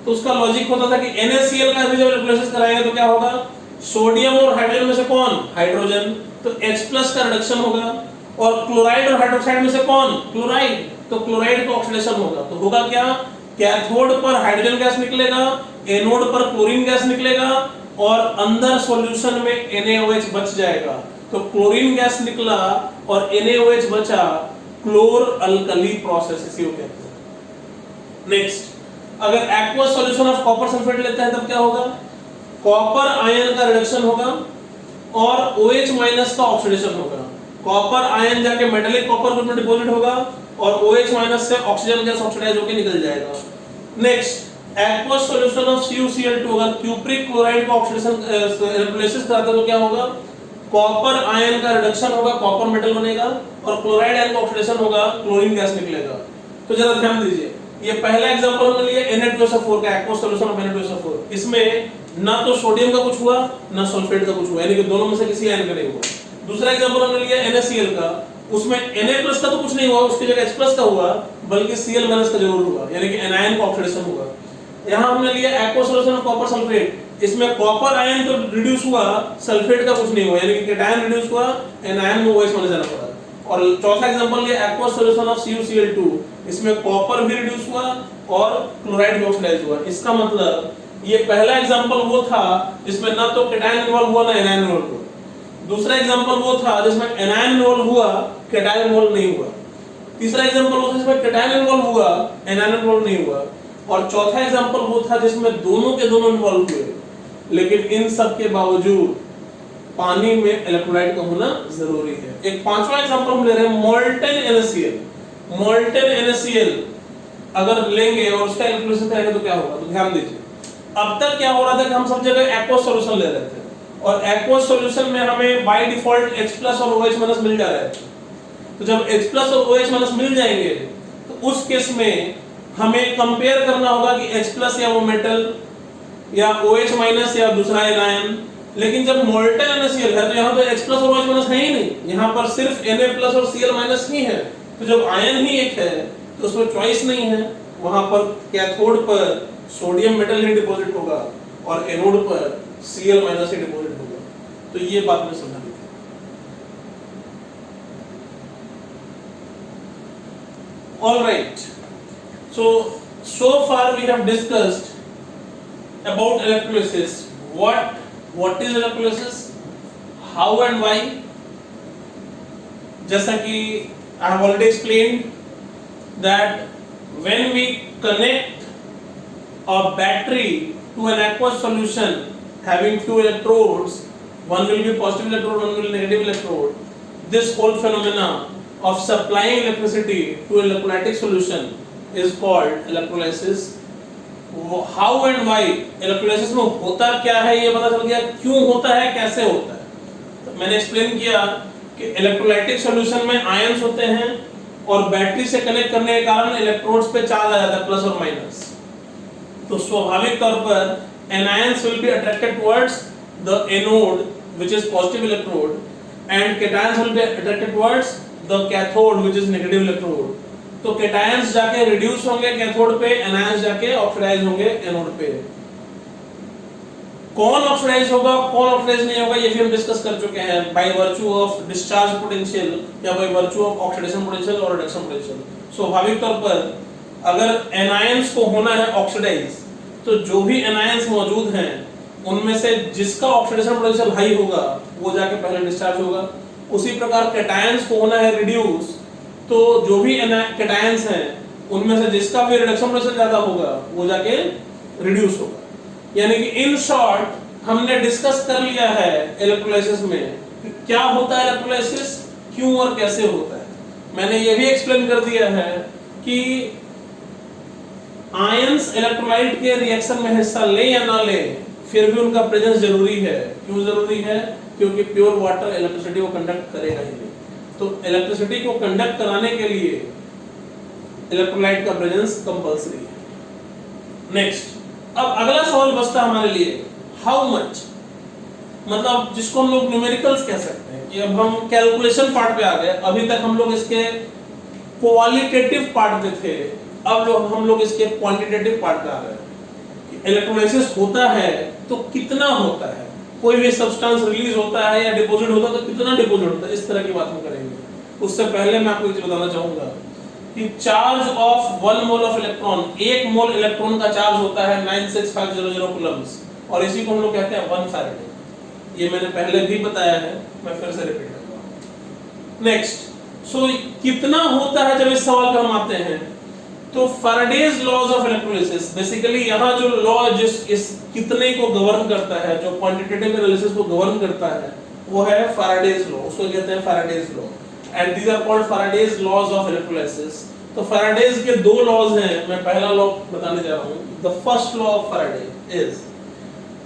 तो उसका लॉजिक होता था कि NaCl का भी जब इलेक्ट्रोलाइसिस कराएंगे तो क्या होगा? सोडियम और हाइड्रोजन में से कौन? हाइड्रोजन, तो H+ का रिडक्शन होगा, और क्लोराइड और हाइड्रोक्साइड में से कौन? क्लोराइड, तो क्लोराइड का ऑक्सीडेशन होगा। तो होगा क्या? कैथोड पर हाइड्रोजन गैस निकलेगा, एनोड पर क्लोरीन गैस निकलेगा, और अंदर सॉल्यूशन में NaOH बच जाएगा। तो क्लोरीन गैस निकला और NaOH बचा, क्लोर अल्कली प्रोसेस इसी को कहते हैं। नेक्स्ट, अगर aqueous solution of copper sulphate लेते हैं तब क्या होगा? कॉपर आयन का रिडक्शन होगा और OH- का ऑक्सीडेशन होगा। कॉपर आयन जाके मेटालिक कॉपर ग्रुप में डिपॉजिट होगा और OH- से ऑक्सीजन गैस ऑक्सीडाइज होकर निकल जाएगा। Next, aqueous solution of CuCl2 अगर क्यूप्रिक क्लोराइड का ऑक्सीडेशन इलेक्ट्रोलाइसिस कराते तो क्या होगा? कॉपर आयन का रिडक्शन होगा, कॉपर मेटल बनेगा, और क्लोराइड आयन का ऑक्सीडेशन होगा, क्लोरीन गैस निकलेगा। तो जरा ध्यान दीजिए, ये पहला एग्जांपल हमने लिया Na2SO4 का, एक्वस सॉल्यूशन ऑफ Na2SO4। इसमें ना तो सोडियम का कुछ हुआ ना सल्फेट का कुछ हुआ, यानी कि दोनों में से किसी आयन का नहीं हुआ। दूसरा एग्जांपल हमने लिया NaCl का, उसमें Na+ का तो कुछ नहीं हुआ, उसकी जगह H+ का हुआ, बल्कि Cl- का जरूर हुआ, यानी कि एनायन का ऑक्सीडेशन हुआ। यहाँ हमने लिया aqueous solution of copper sulphate, इसमें कॉपर आयन तो रिड्यूस हुआ, सल्फेट का कुछ नहीं हुआ, यानी कि कैटायन रिड्यूस हुआ, एनायन में OH में जाना पड़ा। और चौथा एग्जांपल लिया एक्वस सॉल्यूशन ऑफ CuCl2, इसमें कॉपर भी रिड्यूस हुआ और क्लोराइड भी ऑक्सीडाइज हुआ। इसका मतलब ये पहला एग्जांपल वो था जिसमें ना तो कैटायन इन्वॉल्व हुआ ना एनायन इन्वॉल्व हुआ। दूसरा एग्जांपल वो था जिसमें एनायन इन्वॉल्व हुआ, कैटायन इन्वॉल्व नहीं हुआ। तीसरा एग्जांपल वो था जिसमें कैटायन इन्वॉल्व हुआ, एनायन इन्वॉल्व नहीं हुआ। और चौथा एग्जांपल वो था जिसमें दोनों के दोनों इन्वॉल्व हुए। लेकिन इन सब के बावजूद पानी में इलेक्ट्रोलाइट का होना जरूरी है। एक पांचवा एग्जांपल हम ले रहे हैं मोल्टेन NaCl। मोल्टेन NaCl अगर लेंगे और उसका इलेक्ट्रोलाइसिस करेंगे तो क्या होगा, तो ध्यान दीजिए। अब तक क्या हो रहा था कि हम सब जगह एक्वस सॉल्यूशन ले रहे थे और एक्वस सॉल्यूशन में हमें बाय डिफॉल्ट H+ और OH- मिल जा रहे थे। तो जब H+ और OH- मिल जाएंगे तो उस केस में हमें कंपेयर करना होगा कि H+ या वो मेटल या OH- या दूसरा एनायन। लेकिन जब मोल्टेन NaCl है तो यहाँ तो H+ और OH- है ही नहीं, यहाँ पर सिर्फ Na+ और Cl- ही है। तो जब आयन ही एक है तो उसमें चॉइस नहीं है, वहां पर कैथोड पर सोडियम मेटल ही डिपॉजिट होगा और एनोड पर Cl- ही डिपॉजिट होगा। तो ये बात में समझानी थी। All right. So far we have discussed about electrolysis. What is electrolysis? How and why? जैसा कि I have already explained that when we connect a battery to an aqueous solution having few electrodes, one will be positive electrode, one will be negative electrode. This whole phenomena of supplying electricity to electrolytic solution is called electrolysis. How and why electrolysis में होता क्या है ये पता चल गया, क्यों होता है, कैसे होता है। तो मैंने एक्सप्लेन किया कि इलेक्ट्रोलाइटिक सॉल्यूशन में आयंस होते हैं और बैटरी से कनेक्ट करने के कारण इलेक्ट्रोड्स पे चार्ज आ जाता है प्लस और माइनस। तो स्वाभाविक तौर पर anions will be attracted towards the anode which is positive electrode and cations will be attracted towards the cathode which is negative electrode. तो cations जाके रिड्यूस होंगे कैथोड पे, anions जाके ऑक्सीडाइज होंगे एनोड पे। कौन ऑक्सीडाइज होगा कौन ऑक्सीडाइज नहीं होगा ये भी हम डिस्कस कर चुके हैं, by virtue of discharge potential या by virtue of oxidation potential और रिडक्शन पोटेंशियल। स्वाभाविक तौर पर अगर एनायंस को होना है ऑक्सीडाइज तो जो भी एनायंस मौजूद हैं उनमें से जिसका ऑक्सीडेशन पोटेंशियल हाई होगा वो जाके पहले डिस्चार्ज होगा। उसी प्रकार कैटायंस को होना है रिड्यूस तो जो भी कैटायंस हैं उनमें से जिसका भी रिडक्शन पोटेंशियल ज्यादा होगा वो जाके रिड्यूस होगा। यानी कि इन शॉर्ट हमने डिस्कस कर लिया है इलेक्ट्रोलाइसिस में कि क्या होता है इलेक्ट्रोलाइसिस, क्यों और कैसे होता है। मैंने ये भी एक्सप्लेन कर दिया है कि आयंस इलेक्ट्रोलाइट के रिएक्शन में हिस्सा ले या ना ले फिर भी उनका प्रेजेंस जरूरी है। क्यों जरूरी है? क्योंकि प्योर वाटर इलेक्ट्रिसिटी को कंडक्ट करेगा ही नहीं। तो इलेक्ट्रिसिटी को कंडक्ट कराने के लिए इलेक्ट्रोलाइट का प्रेजेंस कंपल्सरी है। नेक्स्ट, अब अगला सवाल बचता हमारे लिए हाउ मच, मतलब जिसको हम लोग न्यूमेरिकल्स कह सकते हैं कि अब हम कैलकुलेशन पार्ट पे आ गए। अभी तक हम लोग इसके क्वालिटेटिव पार्ट पे थे, अब हम लोग इसके क्वांटिटेटिव पार्ट पे आ गए। इलेक्ट्रोलाइसिस होता है तो कितना होता है, कोई भी सब्सटेंस रिलीज होता है या डिपॉजिट होता है तो कितना डिपॉजिट होता है, इस तरह की बात हम करेंगे। उससे पहले मैं आपको एक चीज बताना चाहूंगा कि charge of 1 mole of electron, 1 mole electron का चार्ज होता है 96500 कूलम्स और इसी को हम लोग कहते हैं 1 फैराडे। ये मैंने पहले भी बताया है, मैं फिर से रिपीट करता हूं। नेक्स्ट, सो कितना होता है जब इस सवाल पे हम आते हैं तो Faraday's laws of electrolysis, basically यहाँ जो लॉ जिस इस कितने को गवर्न करता है, जो क्वांटिटेटिव एनालिसिस को गवर्न करता है वो है फैराडेज लॉ, उसको कहते हैं Faraday's law and these are called Faraday's laws of electrolysis. तो फैराडेज के दो लॉज हैं, मैं पहला लॉ बताने जा रहा हूं। The first law of Faraday is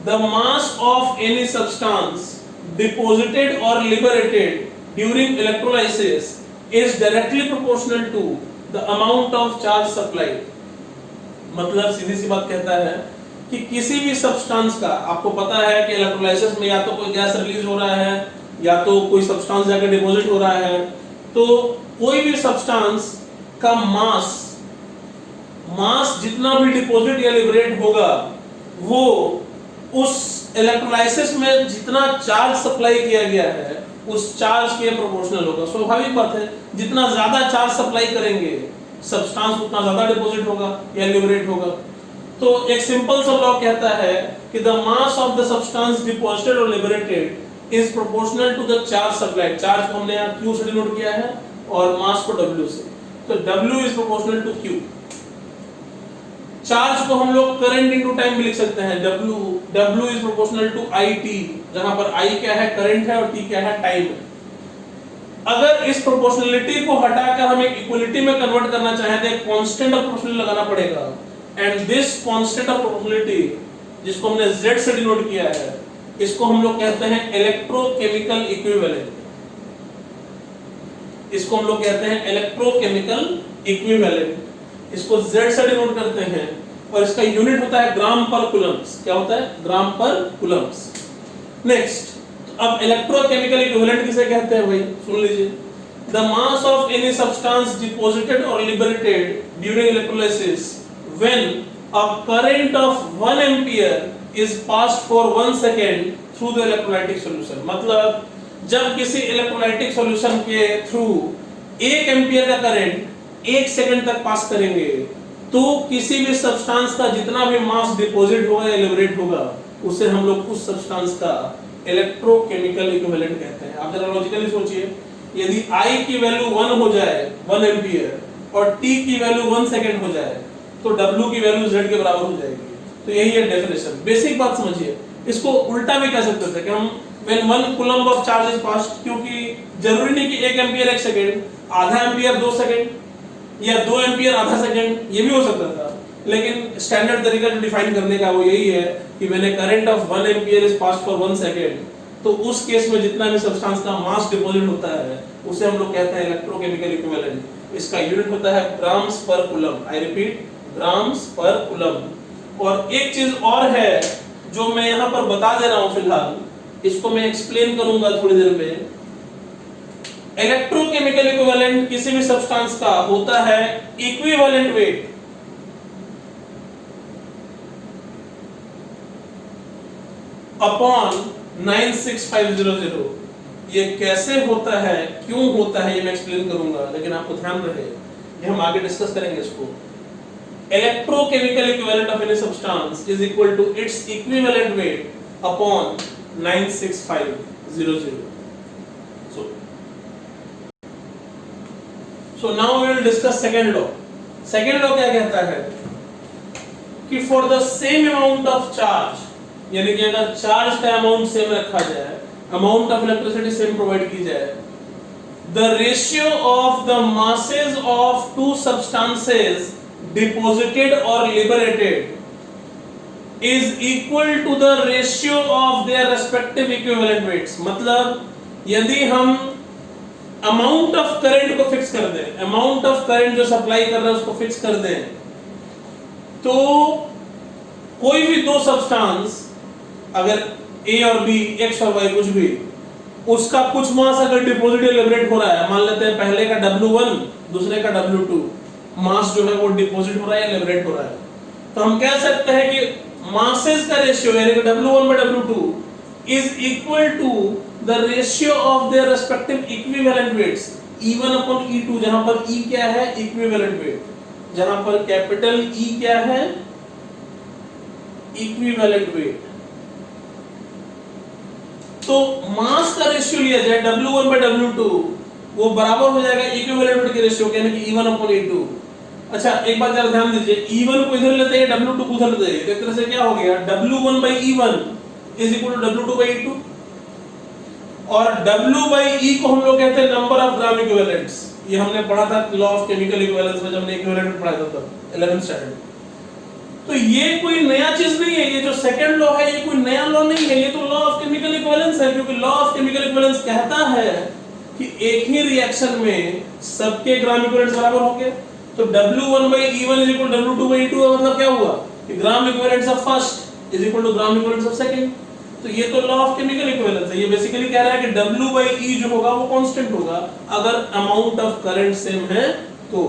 the mass of any substance deposited और liberated during electrolysis is directly proportional to the amount of charge supply. मतलब सीधी सी बात कहता है कि किसी भी सब्सटेंस का, आपको पता है कि इलेक्ट्रोलाइसिस में या तो कोई गैस रिलीज हो रहा है या तो कोई सब्सटेंस जाकर डिपॉजिट हो रहा है, तो कोई भी सब्सटेंस का मास जितना भी डिपॉजिट या लिबरेट होगा वो उस इलेक्ट्रोलाइसिस में जितना चार्ज सप्लाई किया गया है उस चार्ज के प्रोपोर्शनल होगा। स्वाभाविक बात है, जितना ज्यादा चार्ज सप्लाई करेंगे सब्सटेंस उतना ज्यादा डिपॉजिट होगा या लिबरेट होगा। तो एक सिंपल सा लॉ कहता है कि the mass of the substance deposited और liberated is proportional to the charge supplied. Charge को हमने यहाँ Q से डिनोट किया है और मास को W से, तो W is proportional to Q। Charge को हम लोग करंट इनटू टाइम भी लिख सकते हैं, W is proportional to IT, जहां पर I क्या है, करंट है, और T क्या है, टाइम है। अगर इस प्रोपोर्शनलिटी को हटाकर हम एक इक्वलिटी में कन्वर्ट करना चाहें तो एक कांस्टेंट ऑफ प्रोपोर्शनलिटी लगाना पड़ेगा, and this constant of proportionality, जिसको हमने Z से डिनोट किया है, इसको हम लोग कहते हैं इलेक्ट्रोकेमिकल इक्विवेलेंट। इसको हम लोग कहते हैं इलेक्ट्रोकेमिकल इक्विवेलेंट। इसको Z से डिनोट करते हैं और इसका यूनिट होता है ग्राम पर कूलम्ब्स। क्या होता है? ग्राम पर कूलम्ब्स। नेक्स्ट, अब इलेक्ट्रोकेमिकल इक्विवेलेंट किसे कहते हैं भाई, सुन लीजिए। The mass of any substance deposited और liberated during electrolysis when a current of 1 ampere is passed for 1 second through the electrolytic solution. मतलब जब किसी इलेक्ट्रोलाइटिक सॉल्यूशन के थ्रू 1 एम्पीयर का करंट 1 सेकंड तक पास करेंगे तो किसी भी सब्सटेंस का जितना भी मास डिपॉजिट होगा या लिबरेट होगा उसे हम लोग उस सब्सटेंस का इलेक्ट्रोकेमिकल इक्विवेलेंट कहते हैं। आप जरा लॉजिकली सोचिए, यदि I की वैल्यू 1 हो जाए 1 एम्पीयर और T की वैल्यू 1 सेकंड हो जाए तो W की वैल्यू Z के बराबर हो जाएगी। तो यही है डेफिनेशन। बेसिक बात समझिए। इसको उल्टा भी कह सकते थे कि हम when 1 coulomb of charge is passed, क्योंकि जरूरी नहीं कि 1 एम्पीयर 1 सेकंड, आधा एम्पीयर 2 सेकंड या 2 एम्पीयर आधा सेकंड, ये भी हो सकता था। लेकिन स्टैंडर्ड तरीका जो डिफाइन करने का वो यही है कि when A current of 1 ampere is passed for 1 second, तो उस केस में जितना भी सब्सटेंस का मास डिपॉजिट होता है उसे हम लोग कहते हैं इलेक्ट्रोकेमिकल इक्विवेलेंट। इसका यूनिट होता है ग्राम्स पर कूलम्ब। आई रिपीट, ग्राम्स पर कूलम्ब। और एक चीज और है जो मैं यहाँ पर बता दे रहा हूँ फिलहाल, इसको मैं एक्सप्लेन करूंगा थोड़ी देर में। इलेक्ट्रोकेमिकल इक्विवेलेंट किसी भी सब्सटेंस का होता है इक्विवेलेंट वेट अपॉन 96500। ये कैसे होता है, क्यों होता है, ये मैं एक्सप्लेन करूंगा, लेकिन आपको ध्यान रहे ये हम आगे डिस्कस करेंगे इसको। Electrochemical equivalent of any substance is equal to its equivalent weight upon 96500। So now we will discuss second law. Second law क्या कहता है कि for the same amount of charge, यानी कि अगर चार्ज का अमाउंट सेम रखा जाए, amount of electricity same provide की जाए, the ratio of the masses of two substances deposited or liberated is equal to the ratio of their respective equivalent weights। मतलब यदि हम अमाउंट ऑफ करंट को फिक्स कर दें, अमाउंट ऑफ करंट जो सप्लाई कर रहा है उसको फिक्स कर दें, तो कोई भी दो सब्सटेंस अगर A और B, X और Y कुछ भी, उसका कुछ मास अगर डिपॉजिट या लिबरेट हो रहा है, मान लेते हैं पहले का W1 दूसरे का W2, मास जो है वो डिपॉजिट हो रहा है या लिबरेट हो रहा है, तो हम कह सकते हैं कि मासेस का रेशियो यानी कि W1/W2 is equal to the ratio of their respective equivalent weights E1 upon E2, जहां पर E क्या है, equivalent weight, जहां पर कैपिटल E क्या है, equivalent weight। तो मास का रेशियो लिया जाए W1/W2, वो बराबर हो जाएगा इक्विवेलेंट वेट के रेशियो के, यानी कि E1 upon E2। अच्छा एक बात जरा ध्यान दीजिए, E1 को इधर लेते हैं, W2 को उधर लेते हैं, तो एक तरह से क्या हो गया, W1/E1 is equal to W2/E2, और W/E को हम लोग कहते हैं नंबर ऑफ ग्राम इक्विवेलेंट्स। ये हमने पढ़ा था लॉ ऑफ केमिकल इक्विवेलेंस में, जब हमने इक्विवेलेंट पढ़ा था तब 11th स्टैंडर्ड। तो ये कोई नया चीज नहीं है, ये जो सेकंड लॉ है ये कोई नया लॉ नहीं है, ये तो लॉ ऑफ केमिकल इक्विवेलेंस है, क्योंकि लॉ ऑफ केमिकल इक्विवेलेंस कहता है कि एक ही रिएक्शन में सबके ग्राम इक्विवेलेंट्स बराबर होंगे। तो W1/E1 is equal to W2/E2 का मतलब क्या हुआ कि gram equivalents of first is equal to gram equivalents of second. तो ये तो लॉ ऑफ केमिकल इक्विवेलेंस है। ये बेसिकली कह रहा है कि W/E जो होगा वो कांस्टेंट होगा अगर अमाउंट ऑफ करंट सेम है। तो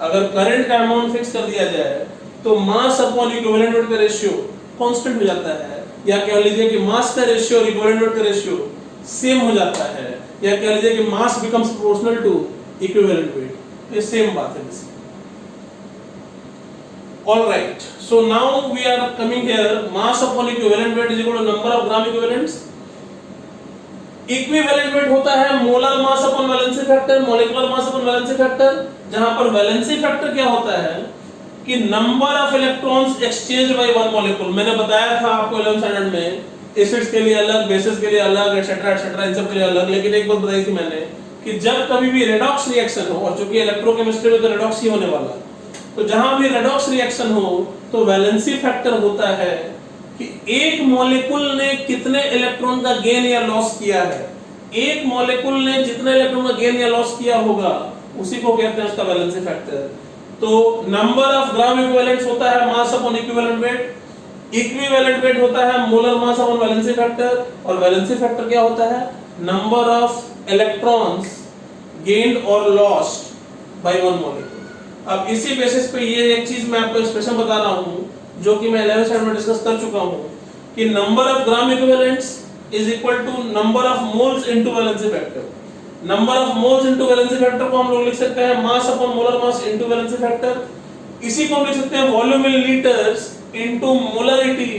अगर करंट का अमाउंट फिक्स कर दिया जाए तो मास अपॉन इक्विवेलेंट वेट का रेशियो कांस्टेंट हो जाता है, या कह लीजिए कि मास का रेशियो और इक्विवेलेंट वेट का रेशियो सेम हो जाता है, या कह लीजिए कि mass becomes proportional to equivalent weight. ये सेम बात है। All right. So now we are coming here. Mass upon equivalent weight is equal to number of gram equivalents. Equivalent weight होता है molar mass upon valency factor, molecular mass upon valency factor, जहां पर वैलेंसी फैक्टर क्या होता है कि number of electrons exchange by one molecule. मैंने बताया था आपको 11th स्टैंडर्ड में एसिड्स के लिए अलग, बेसिस के लिए अलग, एटसेट्रा इन सब के लिए अलग। लेकिन एक बात बताई थी मैंने कि जब कभी भी रेडॉक्स रिएक्शन हो, और चूंकि इलेक्ट्रोकेमिस्ट्री में तो रेडॉक्स ही होने वाला है, तो जहां भी रेडॉक्स रिएक्शन हो तो वैलेंसी फैक्टर होता है कि एक मॉलिक्यूल ने कितने इलेक्ट्रॉन का गेन या लॉस किया है। एक मॉलिक्यूल ने जितने इलेक्ट्रॉन का गेन या लॉस किया होगा उसी को कहते हैं उसका वैलेंसी फैक्टर। तो नंबर ऑफ ग्राम इक्विवेलेंट्स होता है मास upon equivalent weight, equivalent wait होता है molar mass upon valency factor, और वैलेंसी फैक्टर क्या होता है नंबर ऑफ इलेक्ट्रॉन्स गेन्ड और लॉस्ट बाय वन मॉलिक्यूल। अब इसी बेसिस पे ये एक चीज मैं आपको एक्सप्रेशन बता रहा हूं जो कि मैं 11th स्टैंडर्ड में डिस्कस कर चुका हूं कि number of gram equivalents is equal to number of moles into valency factor. Number of moles into valency factor को हम लोग लिख सकते हैं mass upon molar mass into valency factor. इसी को हम लिख सकते हैं volume in litres into molarity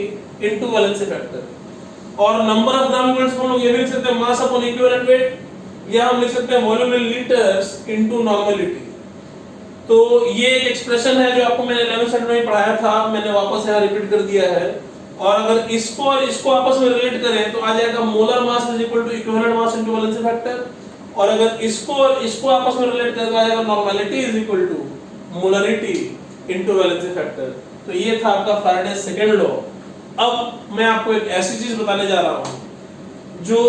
into valency factor. और नंबर ऑफ ग्राम इक्विवेलेंट्स को हम लोग ये भी लिख सकते हैं मास अपॉन इक्विवेलेंट वेट, या हम लिख सकते हैं volume in litres into normality. तो ये एक एक्सप्रेशन है जो आपको मैंने 11th स्टैंडर्ड में पढ़ाया था, मैंने वापस यहाँ रिपीट कर दिया है। और अगर इसको और इसको आपस में रिलेट करें तो आ जाएगा molar mass is equal to equivalent mass into valency factor, और अगर इसको और इसको आपस में रिलेट करें तो आ जाएगा normality is equal to molarity into valency factor. तो ये था आपका फैराडे सेकंड लॉ। अब मैं आपको एक ऐसी चीज बताने जा रहा हूं जो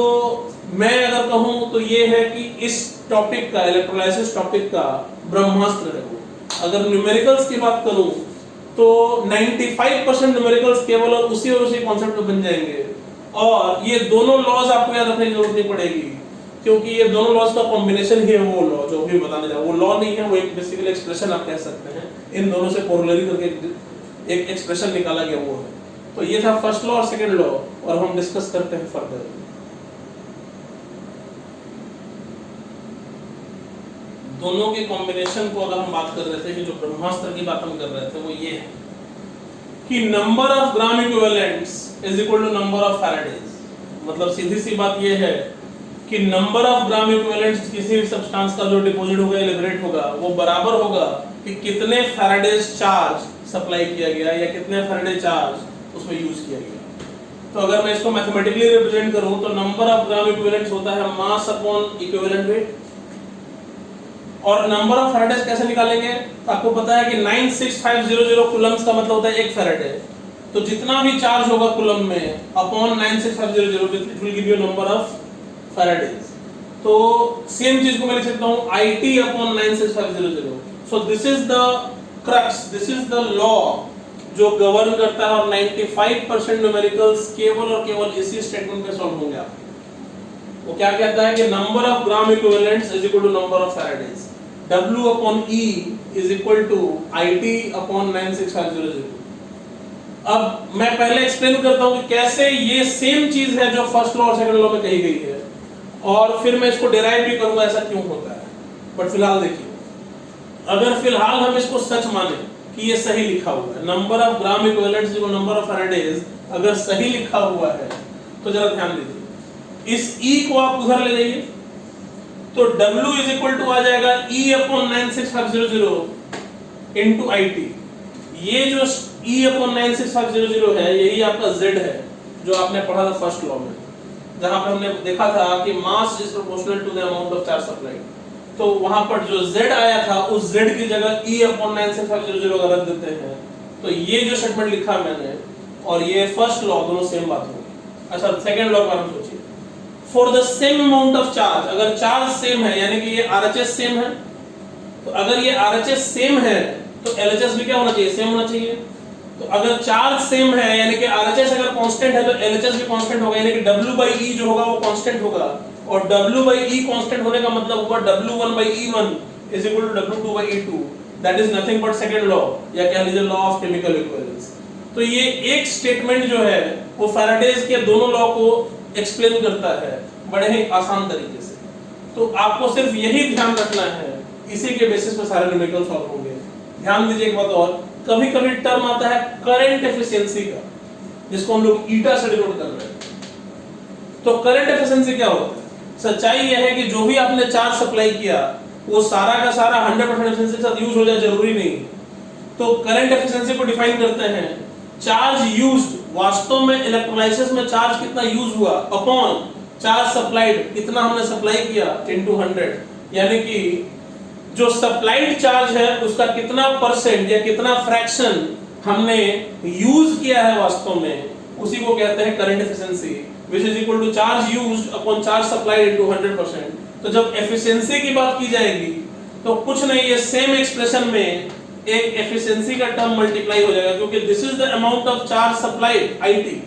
मैं अगर कहूं तो ये है कि इस टॉपिक का, इलेक्ट्रोलाइसिस टॉपिक का ब्रह्मास्त्र है वो। अगर न्यूमेरिकल्स की बात करूं तो 95% न्यूमेरिकल्स केवल और उसी कॉन्सेप्ट में बन जाएंगे, और ये दोनों लॉज आपको याद रखने की जरूरत नहीं पड़ेगी क्योंकि ये दोनों लॉज का कॉम्बिनेशन ही है वो लॉ जो भी बताने जा रहा हूं। वो लॉ नहीं है, वो एक बेसिकली एक्सप्रेशन आप कह सकते हैं, इन दोनों से कोरोलरी करके एक एक्सप्रेशन निकाला गया वो है। तो ये था फर्स्ट लॉ और सेकंड लॉ, और हम डिस्कस करते हैं फर्दर। दोनों के कॉम्बिनेशन को अगर हम बात कर रहे थे कि जो ब्रह्मास्त्र की बात हम कर रहे थे वो ये है कि number of gram equivalents is equal to number of Faradays. मतलब सीधी सी बात ये है कि नंबर ऑफ ग्राम इक्विवेलेंट्स किसी भी सब्सटेंस का जो डिपॉजिट होगा या लिबरेट होगा वो बराबर होगा कि कितने फैराडेज चार्ज सप्लाई किया गया या कितने फैराडे चार्ज उसमें यूज किया गया। तो अगर मैं इसको मैथमेटिकली रिप्रेजेंट करूं तो नंबर ऑफ ग्राम इक्विवेलेंट्स होता है मास अपॉन इक्विवेलेंट वेट, और नंबर ऑफ फैराडेज कैसे निकालेंगे तो आपको पता है कि 96500 कूलम्स का मतलब होता है एक फैराडे। तो जितना भी चार्ज होगा कूलम में upon 96500 it will give you number of Faraday's. तो सेम चीज को मैं लिख सकता हूं IT upon 96500। So this is the crux, this is the law जो गवर्न करता है, और 95% न्यूमेरिकल्स केवल और केवल इसी स्टेटमेंट पे सॉल्व होंगे आपके। वो क्या कहता है कि number of gram equivalents is equal to number of Faradays, W upon E is equal to IT upon 96500। अब मैं पहले एक्सप्लेन करता हूं कि कैसे ये सेम चीज है जो फर्स्ट लॉ और सेकंड लॉ में कही गई है, और फिर मैं इसको डिराइव भी करूंगा ऐसा क्यों होता है। बट फिलहाल देखिए, अगर फिलहाल हम इसको सच माने कि ये सही लिखा हुआ है, number of gram equivalents equal number of Faraday's अगर सही लिखा हुआ है तो जरा ध्यान दीजिए, इस E को आप उधर ले जाइए तो W इज इक्वल टू आ जाएगा E अपॉन 96500 इनटू IT। ये जो E अपॉन 96500 है यही आपका Z है जो आपने पढ़ा था फर्स्ट लॉ में, जहां पे हमने देखा था कि mass is proportional to the amount of charge supplied. तो वहां पर जो Z आया था उस Z की जगह E अपॉन 96500 का रख देते हैं। तो ये जो स्टेटमेंट लिखा मैंने और ये फर्स्ट लॉ दोनों सेम बात होगी। अच्छा, सेकंड लॉ का हम सोचिए, for the same amount of charge, अगर चार्ज सेम है यानी कि ये RHS सेम है, तो अगर ये RHS सेम है तो LHS भी क्या होना चाहिए, सेम होना चाहिए। तो अगर चार्ज सेम है यानी कि RHS अगर कांस्टेंट है तो LHS भी कांस्टेंट होगा, यानी कि W/E जो होगा वो कांस्टेंट होगा, और W/E कांस्टेंट होने का मतलब होगा W1/E1 is equal to W2/E2, that is nothing but second law या कह लीजिए लॉ ऑफ केमिकल इक्विवेलेंस। तो ये एक स्टेटमेंट जो है वो फैराडेज के दोनों लॉ को एक्सप्लेन करता है बड़े ही आसान तरीके से। तो आपको सिर्फ यही ध्यान रखना है, इसी के बेसिस पे सारे न्यूमेरिकल सॉल्व होंगे। ध्यान दीजिए एक बात और कभी कभी टर्म आता है करंट एफिशिएंसी का, जिसको हम लोग ईटा से डिनोट कर रहे हैं। तो करंट एफिशिएंसी क्या होता है? सच्चाई यह है कि जो भी आपने चार्ज सप्लाई किया वो सारा का सारा 100% एफिशिएंसी के साथ यूज हो जाए जरूरी नहीं। तो करंट एफिशिएंसी को डिफाइन करते हैं चार्ज यूज्ड, वास्तव में इलेक्ट्रोलाइसिस में चार्ज कितना यूज हुआ, अपॉन चार्ज सप्लाइड, कितना हमने सप्लाई किया, इनटू 100। यानी कि जो सप्लाइड चार्ज है उसका कितना परसेंट या कितना फ्रैक्शन हमने यूज किया है वास्तव में, उसी को कहते हैं current efficiency, which is equal to charge used upon charge supplied into 100%। तो जब एफिशिएंसी की बात की जाएगी तो कुछ नहीं, ये सेम एक्सप्रेशन में एक एफिशिएंसी का टर्म मल्टीप्लाई हो जाएगा, क्योंकि this is the amount of charge supplied IT,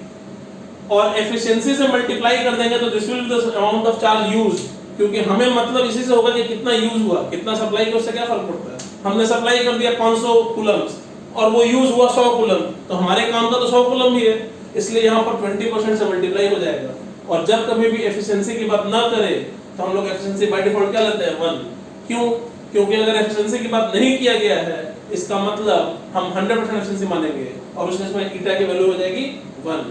और एफिशिएंसी से मल्टीप्लाई कर देंगे तो this will be the amount of charge used, क्योंकि हमें मतलब इसी से होगा कि कितना यूज हुआ, कितना सप्लाई किया, उससे क्या फर्क पड़ता है। हमने सप्लाई कर दिया 500 कूलम्स और वो यूज हुआ 100 कूलम, तो हमारे काम का तो 100 कूलम ही है, इसलिए यहाँ पर 20% से मल्टीप्लाई हो जाएगा। और जब कभी भी एफिशिएंसी की बात ना करें तो हम लोग एफिशिएंसी बाय डिफॉल्ट क्या लेते हैं, 1। क्यों? क्योंकि अगर एफिशिएंसी की बात नहीं किया गया है इसका मतलब हम 100% एफिशिएंसी मानेंगे और उस केस में ईटा की वैल्यू हो जाएगी 1।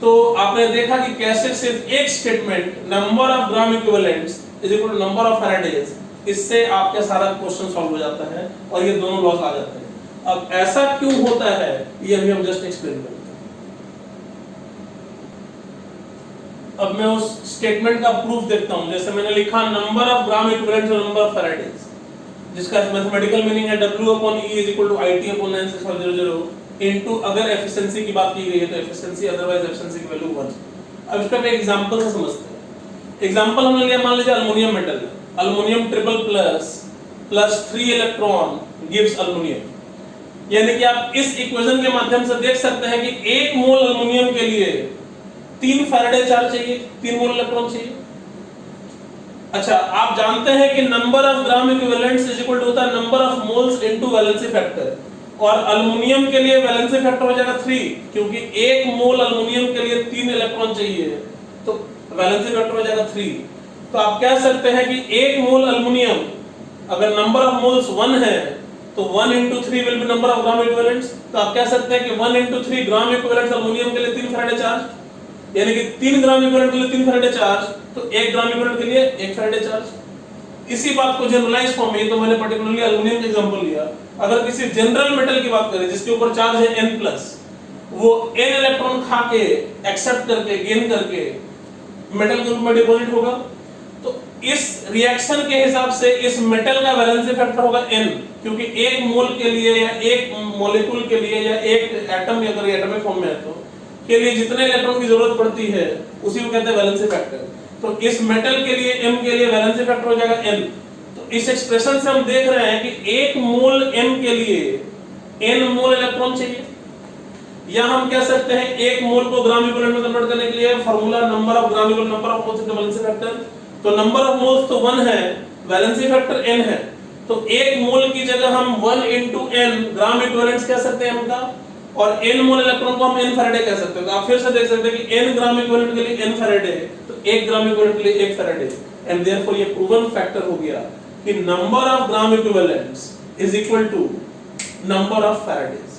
तो आपने देखा कि कैसे सिर्फ एक statement number of gram equivalents is equal to number of Faradays, इससे आपका सारा क्वेश्चन सॉल्व हो जाता है और ये दोनों लॉज आ जाते हैं। अब ऐसा क्यों होता है ये अभी हम जस्ट एक्सप्लेन करेंगे। अब मैं उस स्टेटमेंट का प्रूफ देखता हूं। जैसे मैंने लिखा नंबर ऑफ ग्राम इक्विवेलेंट और नंबर ऑफ फैराडेज, जिसका मैथमेटिकल मीनिंग है W/E is equal to IT/9600 into, अगर एफिशिएंसी की बात की गई है तो एफिशिएंसी, अदरवाइज एफिशिएंसी की वैल्यू 1। अब इसका एक एग्जांपल से समझते हैं। एग्जांपल हमने लिया, मान लीजिए aluminium metal, aluminium triple plus 3 electron gives aluminium. यानी कि आप इस इक्वेशन के माध्यम से देख सकते हैं कि 1 मोल एल्युमिनियम के लिए 3 फैराडे चार्ज चाहिए, 3 मोल इलेक्ट्रॉन चाहिए। अच्छा, आप जानते हैं कि number of gram equivalents is equal to होता है number of moles into valency factor, और एल्युमिनियम के लिए वैलेंसी फैक्टर हो जाएगा 3, क्योंकि 1 मोल एल्युमिनियम के लिए 3 इलेक्ट्रॉन चाहिए, तो वैलेंसी फैक्टर हो जाएगा 3। तो आप कह सकते हैं कि 1 मोल एल्युमिनियम, अगर नंबर ऑफ मोल्स 1 है तो 1 into 3 will be number of gram equivalents. तो आप कह सकते हैं कि 1 into 3 ग्राम इक्विवेलेंट्स एल्युमिनियम के लिए 3 फैराडे चार्ज, यानी कि 3 ग्राम इक्विवेलेंट के लिए 3 फैराडे चार्ज, तो 1 ग्राम इक्विवेलेंट के लिए 1 फैराडे चार्ज। इसी बात को जनरलाइज फॉर्म में, तो मैंने पर्टिकुलरली एल्युमिनियम का एग्जांपल लिया। अगर किसी जनरल मेटल की बात करें जिसके ऊपर चार्ज है N+, वो N इलेक्ट्रॉन खा के, एक्सेप्ट करके, गेन करके मेटल के रूप में डिपॉजिट होगा, तो इस रिएक्शन के हिसाब से इस मेटल का वैलेंसी फैक्टर होगा N, क्योंकि 1 मोल के लिए या 1 मॉलिक्यूल के लिए या 1 एटम, अगर एटॉमिक फॉर्म में है तो के लिए जितने इलेक्ट्रॉन की जरूरत पड़ती है उसी को कहते हैं वैलेंसी फैक्टर। तो इस मेटल के लिए M के लिए वैलेंसी फैक्टर हो जाएगा N। तो इस एक्सप्रेशन से हम देख रहे हैं कि 1 मोल M के लिए N मोल इलेक्ट्रॉन चाहिए, या हम कह सकते हैं 1 मोल को ग्राम इक्विवेलेंट में कन्वर्ट करने के लिए formula number of gram equivalent number of moles into valency factor. तो नंबर ऑफ मोल्स तो 1 है, वैलेंसी फैक्टर N है, तो 1 मोल की जगह हम 1 into N ग्राम इक्विवेलेंट्स कह सकते हैं M का, और n मोल इलेक्ट्रॉन को हम n फैराडे कह सकते हैं। तो आप फिर से देख सकते हैं कि n ग्राम इक्विवेलेंट के लिए n फैराडे, तो 1 ग्राम इक्विवेलेंट के लिए 1 फैराडे, एंड देयरफॉर ये प्रूवन फैक्टर हो गया कि number of gram equivalents is equal to number of Faradays.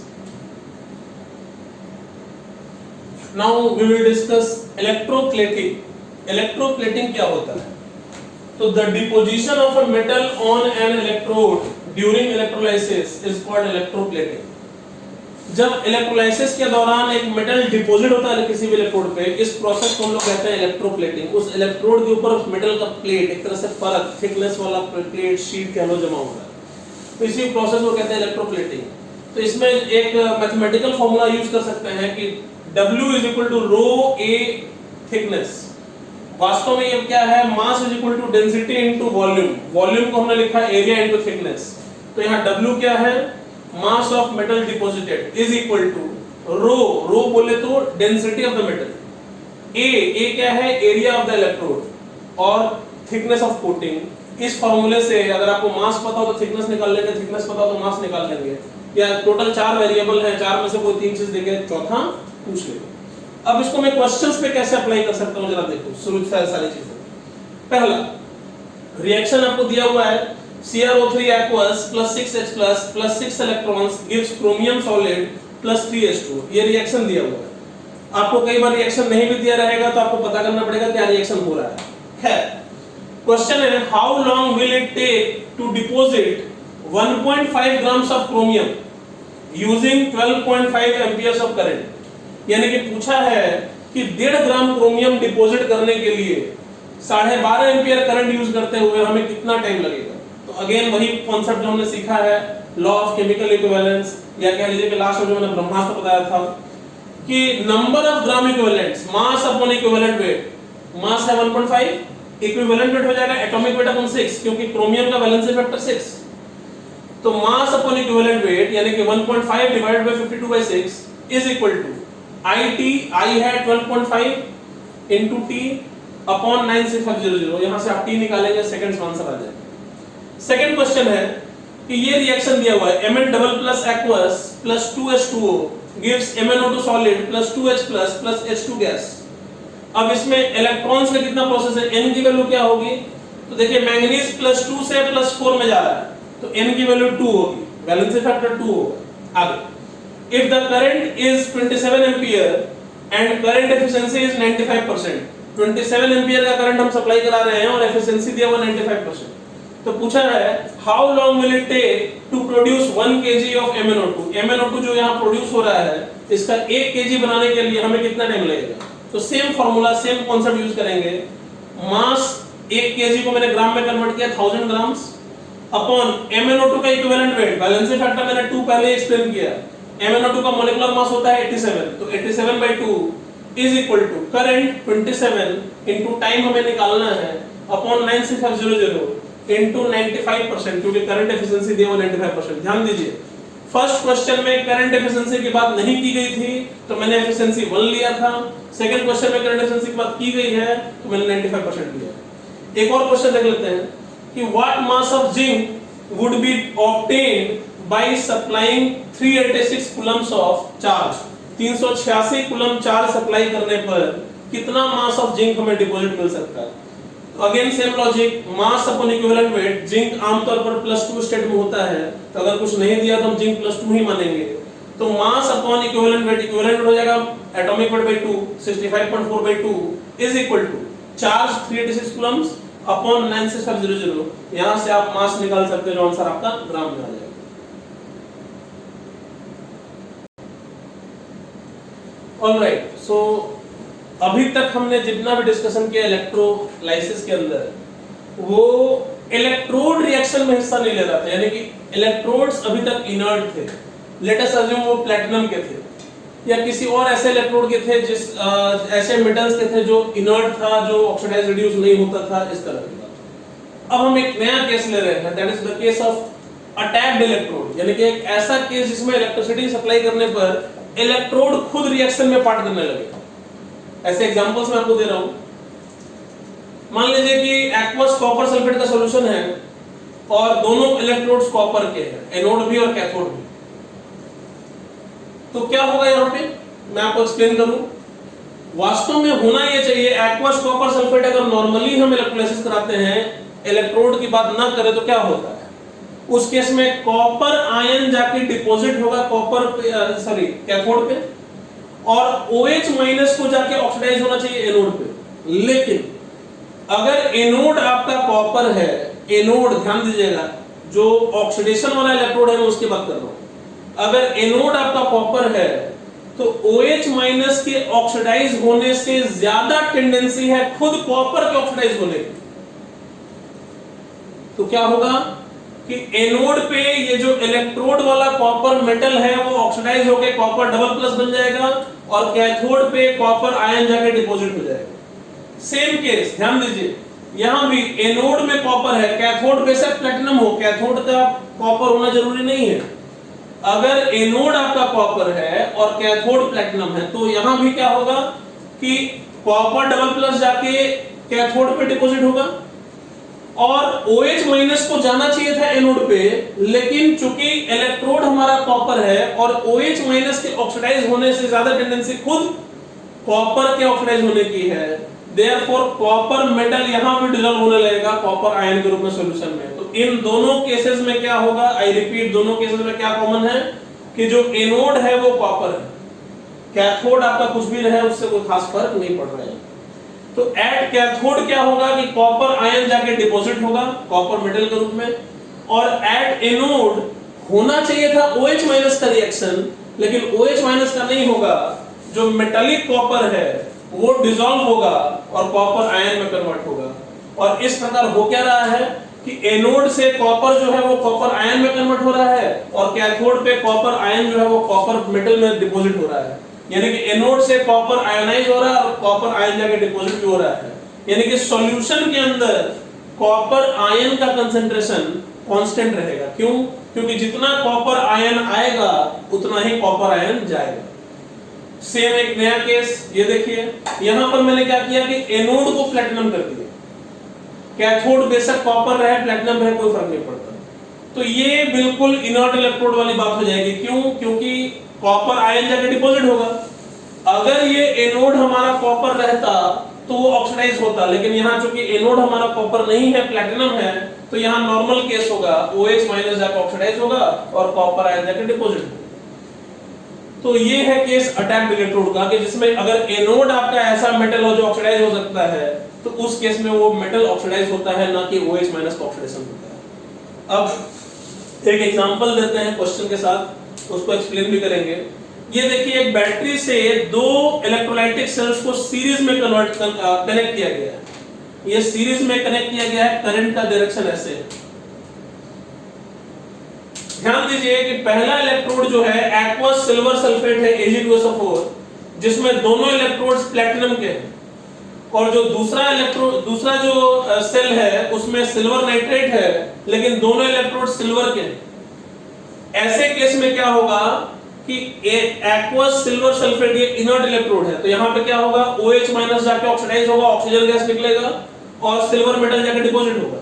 Now we will discuss electroplating. Electroplating क्या होता है? तो the deposition of a metal on an electrode during electrolysis is called electroplating. जब इलेक्ट्रोलाइसिस के दौरान एक मेटल डिपॉजिट होता है किसी भी इलेक्ट्रोड पे, इस प्रोसेस को हम लोग कहते हैं इलेक्ट्रोप्लेटिंग। उस इलेक्ट्रोड के ऊपर उस मेटल का प्लेट, एक तरह से परत, थिकनेस वाला प्लेट, शीट कह लो, जमा होता है, तो इसी प्रोसेस को कहते हैं इलेक्ट्रोप्लेटिंग। तो इसमें एक मैथमेटिकल फॉर्मूला यूज कर सकते हैं कि W is equal to rho A thickness. वास्तव में ये क्या है? Mass is equal to density into volume. Volume को हमने लिखा एरिया इनटू थिकनेस, तो यहाँ W क्या है? Mass of metal deposited is equal to rho बोले तो density of the metal, A क्या है? एरिया ऑफ द इलेक्ट्रोड, और थिकनेस ऑफ कोटिंग। इस फार्मूले से अगर आपको मास पता हो तो थिकनेस निकाल लेंगे, थिकनेस पता हो तो मास निकाल लेंगे, या टोटल 4 वेरिएबल है, 4 में से कोई 3 चीज देंगे, चौथा पूछ लेंगे। अब इसको मैं क्वेश्चंस पे कैसे अप्लाई कर सकता हूं, जरा देखो। शुरू से सारी चीजें। पहला, रिएक्शन आपको दिया हुआ है, CrO3 aqueous plus 6H plus 6 electrons gives chromium solid plus 3H2। ये रिएक्शन दिया हुआ है। आपको कई बार रिएक्शन नहीं भी दिया रहेगा तो आपको पता करना पड़ेगा क्या रिएक्शन हो रहा है। खैर, क्वेश्चन है how long will it take to deposit 1.5 grams of chromium using 12.5 amperes of current। यानी कि पूछा है कि 1.5 ग्राम क्रोमियम डिपॉजिट करने के लिए 12.5 एम्पियर करंट यूज करते हुए हमें कितना टाइम लगेगा। तो अगेन वही कॉन्सेप्ट जो हमने सीखा है, लॉ ऑफ केमिकल इक्विवेलेंस, या कह लीजिए कि लास्ट में जो मैंने ब्रह्मास्त्र बताया था कि number of gram equivalents mass upon equivalent weight. Mass है 1.5, इक्विवेलेंट वेट हो जाएगा एटॉमिक वेट अपॉन 6, क्योंकि क्रोमियम का वैलेंसी फैक्टर 6। तो मास अपॉन इक्विवेलेंट वेट यानी कि 1.5 divided by 52/6 is equal to IT, I है 12.5 into T अपॉन 96500। यहां से आप T निकालेंगे, सेकंड्स में आंसर आ जाएगा। सेकंड क्वेश्चन है कि ये रिएक्शन दिया हुआ है Mn double plus aqueous plus 2H2O gives MnO2 solid plus 2H plus H2 gas. अब इसमें इलेक्ट्रॉन्स का कितना प्रोसेस है, n की वैल्यू क्या होगी? तो देखिए मैंगनीज प्लस 2 से प्लस 4 में जा रहा है, तो n की वैल्यू 2 होगी, वैलेंसी फैक्टर 2 होगा। आगे, if the current is 27 ampere and current efficiency is 95%, 27 ampere का करंट हम सप्लाई करा रहे हैं और एफिशिएंसी दिया हुआ 95%, तो पूछा है how long will it take to produce 1 kg of MnO2। MnO2 जो यहाँ प्रोड्यूस हो रहा है इसका 1 kg बनाने के लिए हमें कितना टाइम लगेगा। तो same formula, same concept use करेंगे। मास 1 kg को मैंने ग्राम में कन्वर्ट किया 1000 ग्राम्स अपॉन MnO2 का इक्विवेलेंट वेट, बैलेंस फैक्टर मैंने 2 पहले एक्सप्लेन किया। MnO2 का मॉलिक्यूलर मास होता है 87, तो 87/2 is equal to current 27 into time हमें निकालना है अपॉन 96500 इनटू 95%, क्योंकि करंट एफिशिएंसी दिया हुआ 95%। ध्यान दीजिए, फर्स्ट क्वेश्चन में करंट एफिशिएंसी की बात नहीं की गई थी तो मैंने एफिशिएंसी 1 लिया था। सेकंड क्वेश्चन में करंट एफिशिएंसी की बात की गई है तो मैंने 95% लिया। एक और क्वेश्चन देख लेते हैं कि what mass of zinc would be obtained by supplying 386 coulombs of charge। 386 coulomb charge supply करने पर कितना मास ऑफ जिंक हमें डिपॉजिट मिल सकता है। तो अगेन सेम लॉजिक, मास अपॉन इक्विवेलेंट वेट। जिंक आमतौर पर +2 स्टेट में होता है, तो अगर कुछ नहीं दिया तो हम जिंक +2 ही मानेंगे। तो mass upon equivalent weight, equivalent weight हो जाएगा atomic weight by 2 65.4/2 is equal to charge 386 coulombs upon 96500। यहां से आप मास निकाल सकते हो, जो आंसर आपका ग्राम में आ जाएगा। ऑलराइट, सो अभी तक हमने जितना भी डिस्कशन किया इलेक्ट्रोलाइसिस के अंदर, वो इलेक्ट्रोड रिएक्शन में हिस्सा नहीं ले रहा था, यानी कि इलेक्ट्रोड्स अभी तक इनर्ट थे। लेट अस अज्यूम वो प्लैटिनम के थे या किसी और ऐसे इलेक्ट्रोड के थे, जिस ऐसे मेटल्स के थे जो इनर्ट था, जो ऑक्सीडाइज रिड्यूस नहीं होता था, इस तरह की बात। अब हम एक नया केस ले रहे हैं, that is the case of attacked electrode, यानी कि एक ऐसा केस जिसमें इलेक्ट्रिसिटी सप्लाई करने पर इलेक्ट्रोड खुद रिएक्शन में पार्ट करने लगे। ऐसे एग्जांपल्स मैं आपको दे रहा हूं। मान लीजिए कि एक्वस कॉपर सल्फेट का सॉल्यूशन है और दोनों इलेक्ट्रोड्स कॉपर के हैं, एनोड भी और कैथोड भी। तो क्या होगा यहां पे, मैं आपको एक्सप्लेन करूं। वास्तव में होना यह चाहिए, एक्वस कॉपर सल्फेट अगर नॉर्मली हम इलेक्ट्रोलाइसिस कराते हैं, इलेक्ट्रोड की बात ना करें, तो क्या होता है उस केस में कॉपर आयन जाके डिपॉजिट होगा कैथोड पे, और OH माइनस को जाके ऑक्सीडाइज होना चाहिए एनोड पे। लेकिन अगर एनोड आपका कॉपर है, एनोड ध्यान दीजिएगा, जो ऑक्सीडेशन वाला इलेक्ट्रोड है मैं उसकी बात कर रहा हूं। अगर एनोड आपका कॉपर है तो OH माइनस के ऑक्सीडाइज होने से ज्यादा टेंडेंसी है खुद कॉपर के ऑक्सीडाइज होने की। तो क्या होगा कि एनोड पे ये जो इलेक्ट्रोड वाला कॉपर मेटल है वो ऑक्सीडाइज होकर कॉपर डबल प्लस बन जाएगा, और कैथोड पे कॉपर आयन जाके डिपॉजिट हो जाएगा। सेम केस ध्यान दीजिए, यहां भी एनोड में कॉपर है, कैथोड बेशक प्लैटिनम हो, कैथोड का कॉपर होना जरूरी नहीं है। अगर एनोड आपका कॉपर है और कैथोड प्लैटिनम है, तो यहां भी क्या होगा कि कॉपर डबल प्लस जाके कैथोड पे डिपॉजिट होगा, और OH माइनस को जाना चाहिए था एनोड पे, लेकिन चूंकि इलेक्ट्रोड हमारा कॉपर है और OH माइनस के ऑक्सीडाइज होने से ज्यादा टेंडेंसी खुद कॉपर के ऑक्सीडाइज होने की है, देयरफॉर कॉपर मेटल यहां भी डिसॉल्व होने लगेगा कॉपर आयन के रूप में सॉल्यूशन में। तो इन दोनों केसेस में क्या होगा, आई रिपीट, दोनों केसेस में क्या कॉमन है कि जो एनोड है वो कॉपर है, कैथोड आपका कुछ भी रहे उससे कोई खास फर्क नहीं पड़ रहा है। तो एट कैथोड क्या होगा कि कॉपर आयन जाके डिपॉजिट होगा कॉपर मेटल के रूप में, और एट एनोड होना चाहिए था OH माइनस का रिएक्शन, लेकिन OH माइनस का नहीं होगा, जो मेटालिक कॉपर है वो डिसॉल्व होगा और कॉपर आयन में कन्वर्ट होगा। और इस प्रकार हो क्या रहा है कि एनोड से कॉपर जो है वो कॉपर आयन में कन्वर्ट हो रहा है, और कैथोड पे कॉपर आयन जो है वो कॉपर मेटल में डिपॉजिट हो रहा है। यानी कि एनोड से कॉपर आयनाइज हो रहा है और कॉपर आयन जाके डिपॉजिट भी हो रहा है। यानी कि सॉल्यूशन के अंदर कॉपर आयन का कंसंट्रेशन कांस्टेंट रहेगा। क्यों? क्योंकि जितना कॉपर आयन आएगा उतना ही कॉपर आयन जाएगा। सेम एक नया केस ये देखिए, यहां पर मैंने क्या किया कि एनोड को प्लैटिनम कर दिया, कैथोड बेशक कॉपर रहे प्लैटिनम रहे कोई फर्क नहीं पड़ता। तो ये बिल्कुल इनर्ट इलेक्ट्रोड वाली बात हो जाएगी। क्यों? क्योंकि कॉपर आयन जाके डिपॉजिट होगा। अगर ये एनोड हमारा कॉपर रहता तो वो ऑक्सीडाइज होता, लेकिन यहाँ चूंकि एनोड हमारा कॉपर नहीं है प्लैटिनम है, तो यहाँ नॉर्मल केस होगा, OH माइनस जाके ऑक्सीडाइज होगा और कॉपर आयन जाके डिपॉजिट होगा। तो ये है केस अटैक्ड इलेक्ट्रोड का, कि जिसमें अगर एनोड आपका ऐसा मेटल हो जो ऑक्सीडाइज हो सकता है, तो उस केस में वो मेटल ऑक्सीडाइज होता है, ना कि OH माइनस का ऑक्सीडेशन होता है। अब एक एग्जांपल देते हैं क्वेश्चन के साथ, उसको एक्सप्लेन भी करेंगे। ये देखिए, एक बैटरी से दो इलेक्ट्रोलाइटिक सेल्स को सीरीज में कनेक्ट किया गया है। ये सीरीज में कनेक्ट किया गया है, करंट का डायरेक्शन ऐसे है। ध्यान दीजिए कि पहला इलेक्ट्रोड जो है एक्वस सिल्वर सल्फेट है Ag2SO4, जिसमें दोनों इलेक्ट्रोड्स प्लैटिनम के हैं, और जो दूसरा जो सेल है उसमें सिल्वर नाइट्रेट है, लेकिन दोनों इलेक्ट्रोड सिल्वर के हैं। ऐसे केस में क्या होगा कि एक्वस सिल्वर सल्फेट ये इनर्ट इलेक्ट्रोड है, तो यहां पे क्या होगा, OH माइनस जाके ऑक्सीडाइज होगा, ऑक्सीजन गैस निकलेगा और सिल्वर मेटल जाके डिपॉजिट होगा।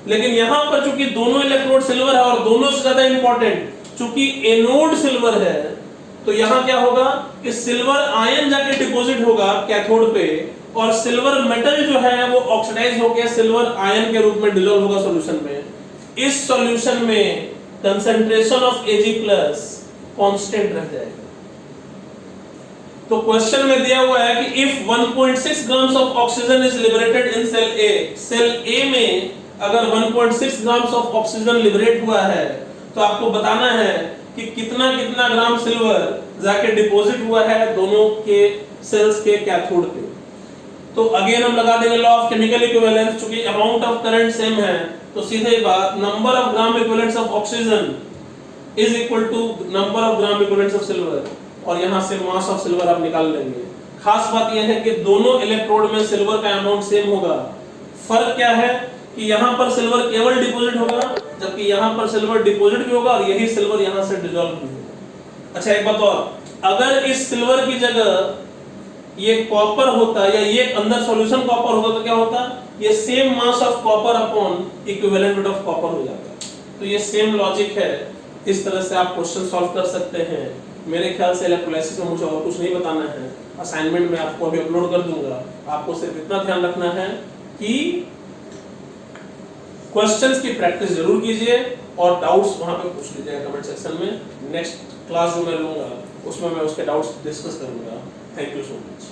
लेकिन यहां पर चूंकि दोनों इलेक्ट्रोड सिल्वर है, और दोनों से ज्यादा इंपॉर्टेंट चूंकि एनोड सिल्वर है, तो यहां क्या होगा कि सिल्वर आयन जाके डिपॉजिट होगा कैथोड पे, और सिल्वर मेटल जो है वो ऑक्सीडाइज होकर सिल्वर आयन के रूप में डिसॉल्व होगा सॉल्यूशन में। इस सॉल्यूशन में कंसंट्रेशन ऑफ Ag+ कांस्टेंट रह जाएगा। तो क्वेश्चन में दिया हुआ है कि if 1.6 grams of oxygen is liberated in cell A में अगर 1.6 ग्राम्स ऑफ ऑक्सीजन लिबरेट हुआ है, तो आपको बताना है कि कितना कितना ग्राम सिल्वर जाके डिपॉजिट हुआ है दोनों के सेल्स के कैथोड पे। तो अगेन हम लगा देंगे लॉ ऑफ केमिकल इक्विवेलेंस, चूंकि अमाउंट ऑफ करंट सेम है, तो सीधे बात number of gram equivalents of oxygen is equal to number of gram equivalents of silver, और यहां से मास ऑफ सिल्वर आप निकाल लेंगे। खास बात यह है कि दोनों इलेक्ट्रोड में सिल्वर का अमाउंट सेम होगा। फर्क क्या है कि यहां पर सिल्वर केवल डिपॉजिट होगा, जबकि यहां पर सिल्वर डिपॉजिट भी होगा और यही सिल्वर यहां से डिसॉल्व भी होगा। अच्छा एक बात और, अगर इस सिल्वर की जगह ये कॉपर होता या ये अंदर सॉल्यूशन कॉपर होता तो क्या होता, ये same mass of copper upon equivalent weight of copper हो जाता। तो ये सेम लॉजिक है, इस तरह से आप क्वेश्चन सॉल्व कर सकते हैं। मेरे ख्याल से इलेक्ट्रोलाइसिस में मुझे और कुछ नहीं बताना है, असाइनमेंट में आपको अभी अपलोड कर दूंगा। आपको सिर्फ इतना ध्यान रखना है कि क्वेश्चंस की प्रैक्टिस जरूर कीजिए और डाउट्स वहां पे पूछ लीजिएगा कमेंट सेक्शन में। नेक्स्ट क्लास जो मैं लूंगा उसमें मैं उसके डाउट्स डिस्कस करूंगा। Thank you so much.